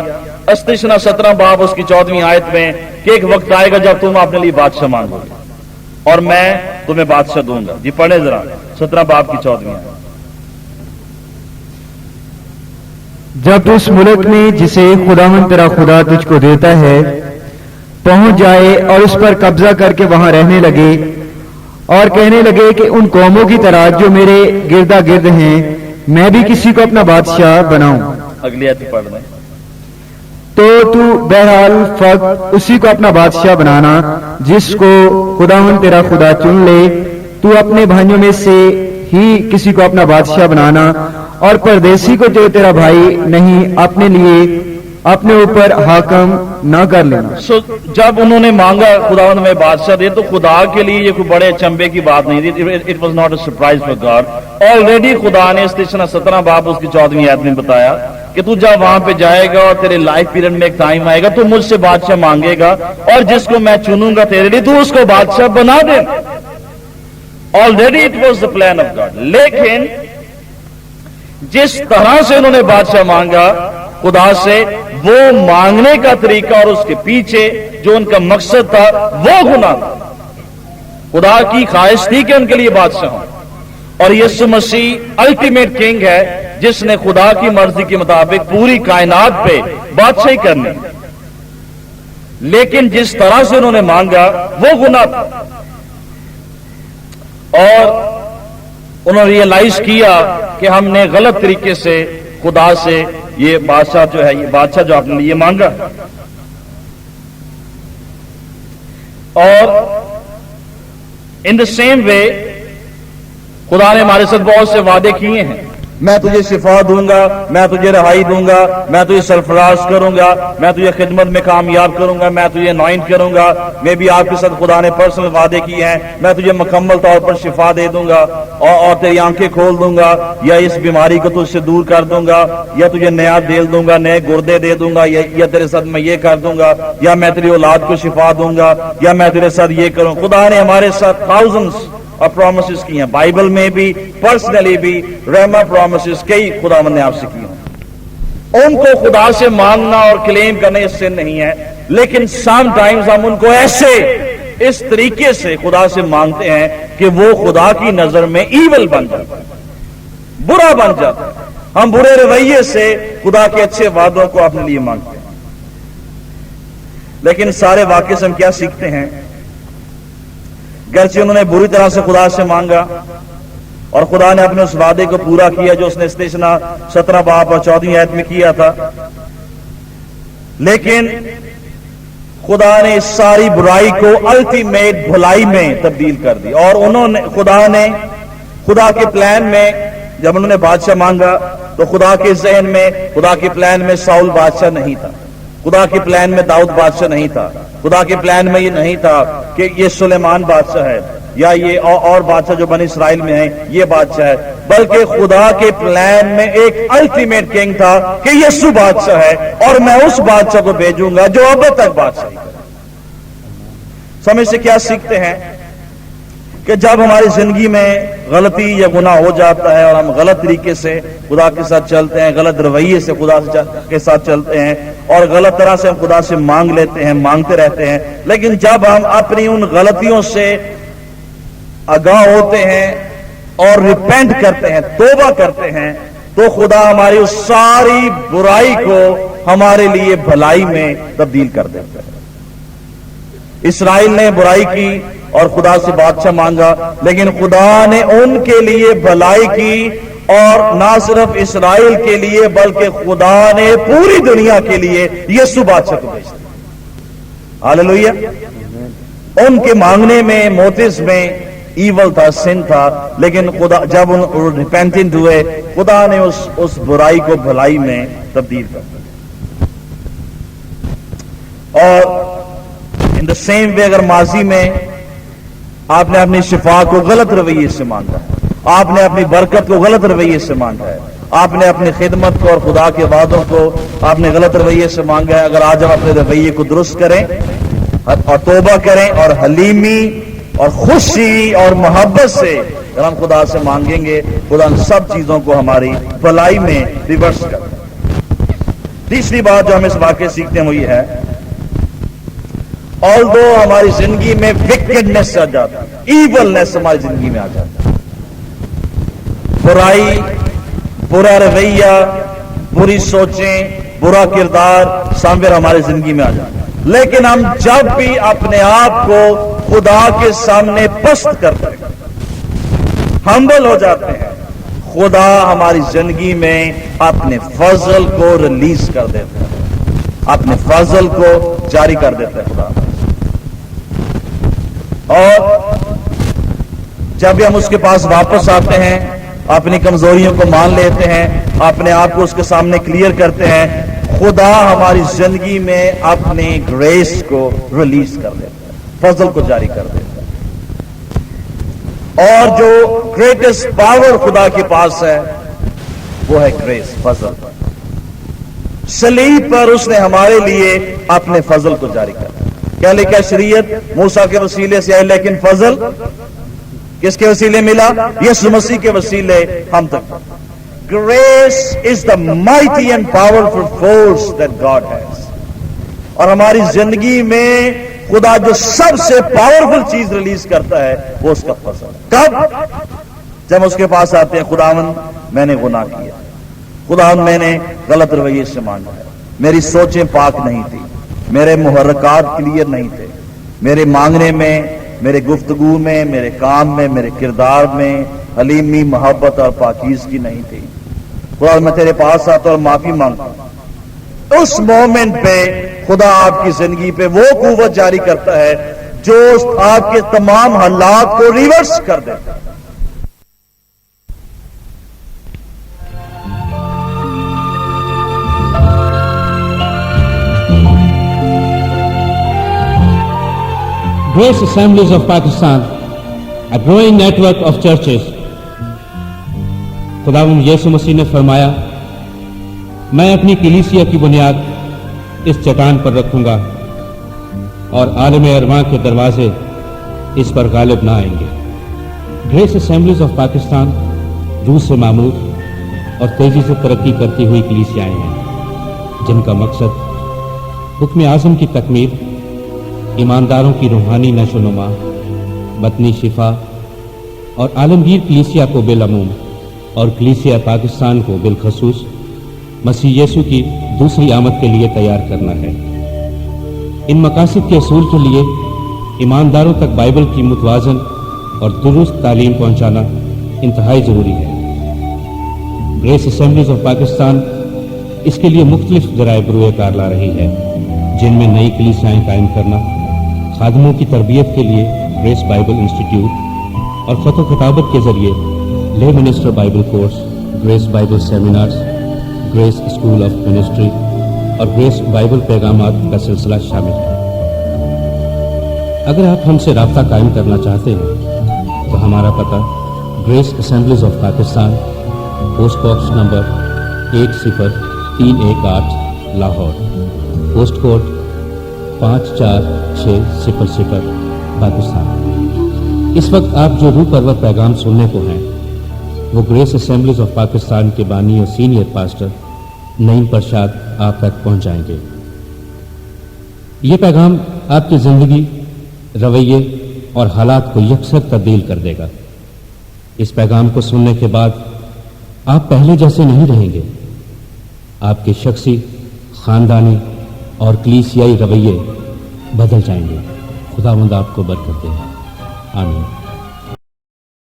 استثنا 17 باب اس کی 14ویں آیت میں کہ ایک وقت آئے گا جب تم اپنے لیے بادشاہ مانگو گے اور میں تمہیں بادشاہ دوں گا۔ جی پڑھیں ذرا 17 باب کی 14ویں آیت۔ جب تو اس ملک میں جسے خداوند تیرا خدا تجھ کو دیتا ہے پہنچ جائے اور اس پر قبضہ کر کے وہاں رہنے لگے، اور کہنے لگے کہ ان قوموں کی طرح جو میرے گردا گرد ہیں میں بھی کسی کو اپنا بادشاہ بناؤں. اگلی آیت پڑھ لیں. تو بہرحال فقط اسی کو اپنا بادشاہ بنانا جس کو خداوند تیرا خدا چن لے. تو اپنے بھائیوں میں سے ہی کسی کو اپنا بادشاہ بنانا اور پردیسی کو جو تیرا بھائی نہیں اپنے لیے اپنے اوپر حاکم نہ کر لینا. جب انہوں نے مانگا خداوند میں بادشاہ دے تو خدا کے لیے یہ کوئی بڑے اچنبے کی بات نہیں تھی. It was not a surprise for God. Already خدا نے استشنا 17 باب اس کی 14ویں آیت میں بتایا کہ تو جب وہاں پہ جائے گا اور تیرے لائف پیریڈ میں ایک ٹائم آئے گا تو مجھ سے بادشاہ مانگے گا اور جس کو میں چنوں گا تیرے لیے تو اس کو بادشاہ بنا دے. Already it was the plan of God. لیکن جس طرح سے انہوں نے بادشاہ مانگا خدا سے, وہ مانگنے کا طریقہ اور اس کے پیچھے جو ان کا مقصد تھا وہ گناہ تھا. خدا کی خواہش تھی کہ ان کے لیے بادشاہ ہوں, اور یسوع مسیح الٹیمیٹ کنگ ہے جس نے خدا کی مرضی کے مطابق پوری کائنات پہ بادشاہی کرنی. لیکن جس طرح سے انہوں نے مانگا وہ گناہ تھا, اور انہوں نے ریئلائز کیا کہ ہم نے غلط طریقے سے خدا سے یہ بادشاہ جو ہے, یہ بادشاہ جو آپ نے یہ مانگا. اور ان دا سیم وے خدا نے ہمارے ساتھ بہت سے وعدے کیے ہیں. میں تجھے شفا دوں گا, میں تجھے رہائی دوں گا, میں تجھے سرفراز کروں گا, میں تجھے خدمت میں کامیاب کروں گا, میں تجھے انوائنٹ کروں گا. میں بھی آپ کے ساتھ خدا نے پرسنل وعدے کیے ہیں. میں تجھے مکمل طور پر شفا دے دوں گا اور تیری آنکھیں کھول دوں گا, یا اس بیماری کو تجھ سے دور کر دوں گا, یا تجھے نیا دل دوں گا, نئے گردے دے دوں گا, یا تیرے ساتھ میں یہ کر دوں گا, یا میں تیری اولاد کو شفا دوں گا, یا میں تیرے ساتھ یہ کروں. خدا نے ہمارے ساتھ تھاؤزنڈز اور پرومسز کی ہیں. بائبل میں بھی, پرسنلی بھی رحمہ پرومسز کئی خداوند نے آپ سے کی ہیں. ان کو خدا سے مانگنا اور کلیم کرنا اس سے نہیں ہے, لیکن سم ٹائمز ہم ان کو ایسے اس طریقے سے خدا سے مانگتے ہیں کہ وہ خدا کی نظر میں ایول بن جاتا ہے, برا بن جاتا ہے. ہم برے رویے سے خدا کے اچھے وعدوں کو اپنے لیے مانگتے ہیں. لیکن سارے واقعے سے ہم کیا سیکھتے ہیں؟ گرچہ انہوں نے بری طرح سے خدا سے مانگا اور خدا نے اپنے اس وعدے کو پورا کیا جو اس نے استثنا 17 باب اور 14ویں آیت میں کیا تھا, لیکن خدا نے اس ساری برائی کو الٹیمیٹ بھلائی میں تبدیل کر دی. اور خدا کے پلان میں جب انہوں نے بادشاہ مانگا تو خدا کے ذہن میں, خدا کے پلان میں ساؤل بادشاہ نہیں تھا, خدا کے پلان میں داؤد بادشاہ نہیں تھا, خدا کے پلان میں یہ نہیں تھا کہ یہ سلیمان بادشاہ ہے یا یہ اور بادشاہ جو بنی اسرائیل میں ہیں یہ بادشاہ ہے, بلکہ خدا کے پلان میں ایک الٹیمیٹ کنگ تھا کہ یسوع بادشاہ ہے اور میں اس بادشاہ کو بھیجوں گا جو اب تک بادشاہی کرے. سمجھ سے کیا سیکھتے ہیں کہ جب ہماری زندگی میں غلطی یا گناہ ہو جاتا ہے اور ہم غلط طریقے سے خدا کے ساتھ چلتے ہیں, غلط رویے سے خدا کے ساتھ چلتے ہیں اور غلط طرح سے ہم خدا سے مانگ لیتے ہیں, مانگتے رہتے ہیں, لیکن جب ہم اپنی ان غلطیوں سے آگاہ ہوتے ہیں اور ریپینٹ کرتے ہیں, توبہ کرتے ہیں, تو خدا ہماری اس ساری برائی کو ہمارے لیے بھلائی میں تبدیل کر دیتا ہے. اسرائیل نے برائی کی اور خدا سے بادشاہ مانگا, لیکن خدا نے ان کے لیے بھلائی کی, اور نہ صرف اسرائیل کے لیے بلکہ خدا نے پوری دنیا کے لیے یسوع بادشاہ کو بھیج دیا. ہاللویا. ان کے مانگنے میں, موٹیوز میں ایول تھا, سن تھا, لیکن خدا جب ان ریپینٹنٹ ہوئے خدا نے اس برائی کو بھلائی میں تبدیل کر دیا. اور ان دا سیم وے اگر ماضی میں آپ نے اپنی شفا کو غلط رویے سے مانگا ہے, آپ نے اپنی برکت کو غلط رویے سے مانگا ہے, آپ نے اپنی خدمت کو اور خدا کے وعدوں کو آپ نے غلط رویے سے مانگا ہے, اگر آج ہم اپنے رویے کو درست کریں اور توبہ کریں اور حلیمی اور خوشی اور محبت سے اگر ہم خدا سے مانگیں گے, خدا ان سب چیزوں کو ہماری بھلائی میں ریورس کر دے. تیسری بات جو ہم اس واقعے سیکھتے ہیں وہ یہ ہے, آلدو ہماری زندگی میں وکیڈنس آ جاتا ہے, ایولنس ہماری زندگی میں آ جاتا ہے, برائی, برا رویہ, بری سوچیں, برا کردار سامنے ہماری زندگی میں آ جاتا ہے, لیکن ہم جب بھی اپنے آپ کو خدا کے سامنے پست کرتے ہیں, हम्बल हो जाते हैं, खुदा हमारी जिंदगी में अपने फजल को रिलीज कर देता है, अपने फजल को जारी कर देता है खुदा। और जब भी हम उसके पास वापस आते हैं, अपनी कमजोरियों को मान लेते हैं, अपने आप को उसके सामने क्लियर करते हैं, खुदा हमारी जिंदगी में अपने ग्रेस को रिलीज कर देता है, फजल को जारी कर देता है। और जो ग्रेटेस्ट पावर खुदा के पास है वो है ग्रेस, फजल। सलीब पर उसने हमारे लिए अपने फजल को जारी कर दिया। क्या लिखा? शरीयत मूसा के वसीले से आई, लेकिन फजल किसके वसीले मिला? यीशु मसीह के वसीले हम तक। Grace is the mighty and powerful force that God has. और हमारी जिंदगी में खुदा जो सबसे पावरफुल चीज रिलीज करता है वो उसका फजल। कब? जब उसके पास आते हैं, खुदावन मैंने गुनाह किया, खुदावन मैंने गलत रवैये से मांगा है, मेरी सोचें पाक नहीं थी, मेरे मुहर्रकात क्लियर नहीं थे, मेरे मांगने में, मेरे गुफ्तगू में, मेरे काम में, मेरे किरदार में हलीमी, मोहब्बत और पाकीज़गी नहीं थी। खुदा मैं तेरे पास आता और माफी मांगता हूं। उस मोमेंट पे खुदा आपकी जिंदगी पे वो कुव्वत जारी करता है जो आपके तमाम हालात को रिवर्स कर देता है। Grace Assemblies of Pakistan, a growing network of churches. खुदावंद यीशु मसीह ने फरमाया, मैं अपनी कलीसिया की बुनियाद इस चट्टान पर रखूंगा और आलम अरवां के दरवाजे इस पर गालिब ना आएंगे। ग्रेस असेंबलीज ऑफ पाकिस्तान रूह से मामूर और तेजी से तरक्की करती हुई कलीसियाएं हैं, जिनका मकसद हुक्म आज़म की तकमील, ईमानदारों की रूहानी नशोनुमा, बतनी शिफा और आलमगीर कलीसिया को बिलअमूम और कलीसिया पाकिस्तान को बिलखसूस मसीह यीशु की दूसरी आमद के लिए तैयार करना है। इन मकासद के असूल के लिए ईमानदारों तक बाइबल की मुतवाज़न और दुरुस्त तालीम पहुंचाना इंतहाई ज़रूरी है। ग्रेस असेंबलीज ऑफ पाकिस्तान इसके लिए मुख्तलिफ ज़राए बरूए कार ला रही है, जिनमें नई कलीसियाएं कायम करना, खादमों की तरबियत के लिए ग्रेस बाइबल इंस्टीट्यूट और ख़त खिताबत के ज़रिए ले minister Bible course, grace Bible seminars, grace school of ministry और ग्रेस बाइबल पैगामात का सिलसिला शामिल है। अगर आप हमसे राब्ता कायम करना चाहते हैं तो हमारा पता grace assemblies of Pakistan, post box number 80318 Lahore, post code 54600 Pakistan. इस वक्त आप जो रूह परवर पैगाम सुनने को हैं वो ग्रेस असेंबलीज ऑफ पाकिस्तान के बानी और सीनियर पास्टर नईम प्रसाद आप तक पहुंचाएंगे। ये पैगाम आपकी जिंदगी, रवैये और हालात को यकसर तब्दील कर देगा। इस पैगाम को सुनने के बाद आप पहले जैसे नहीं रहेंगे। आपके शख्सी, खानदानी और कलीसियाई रवैये बदल जाएंगे। खुदावंद आपको बरकत दे। आमीन।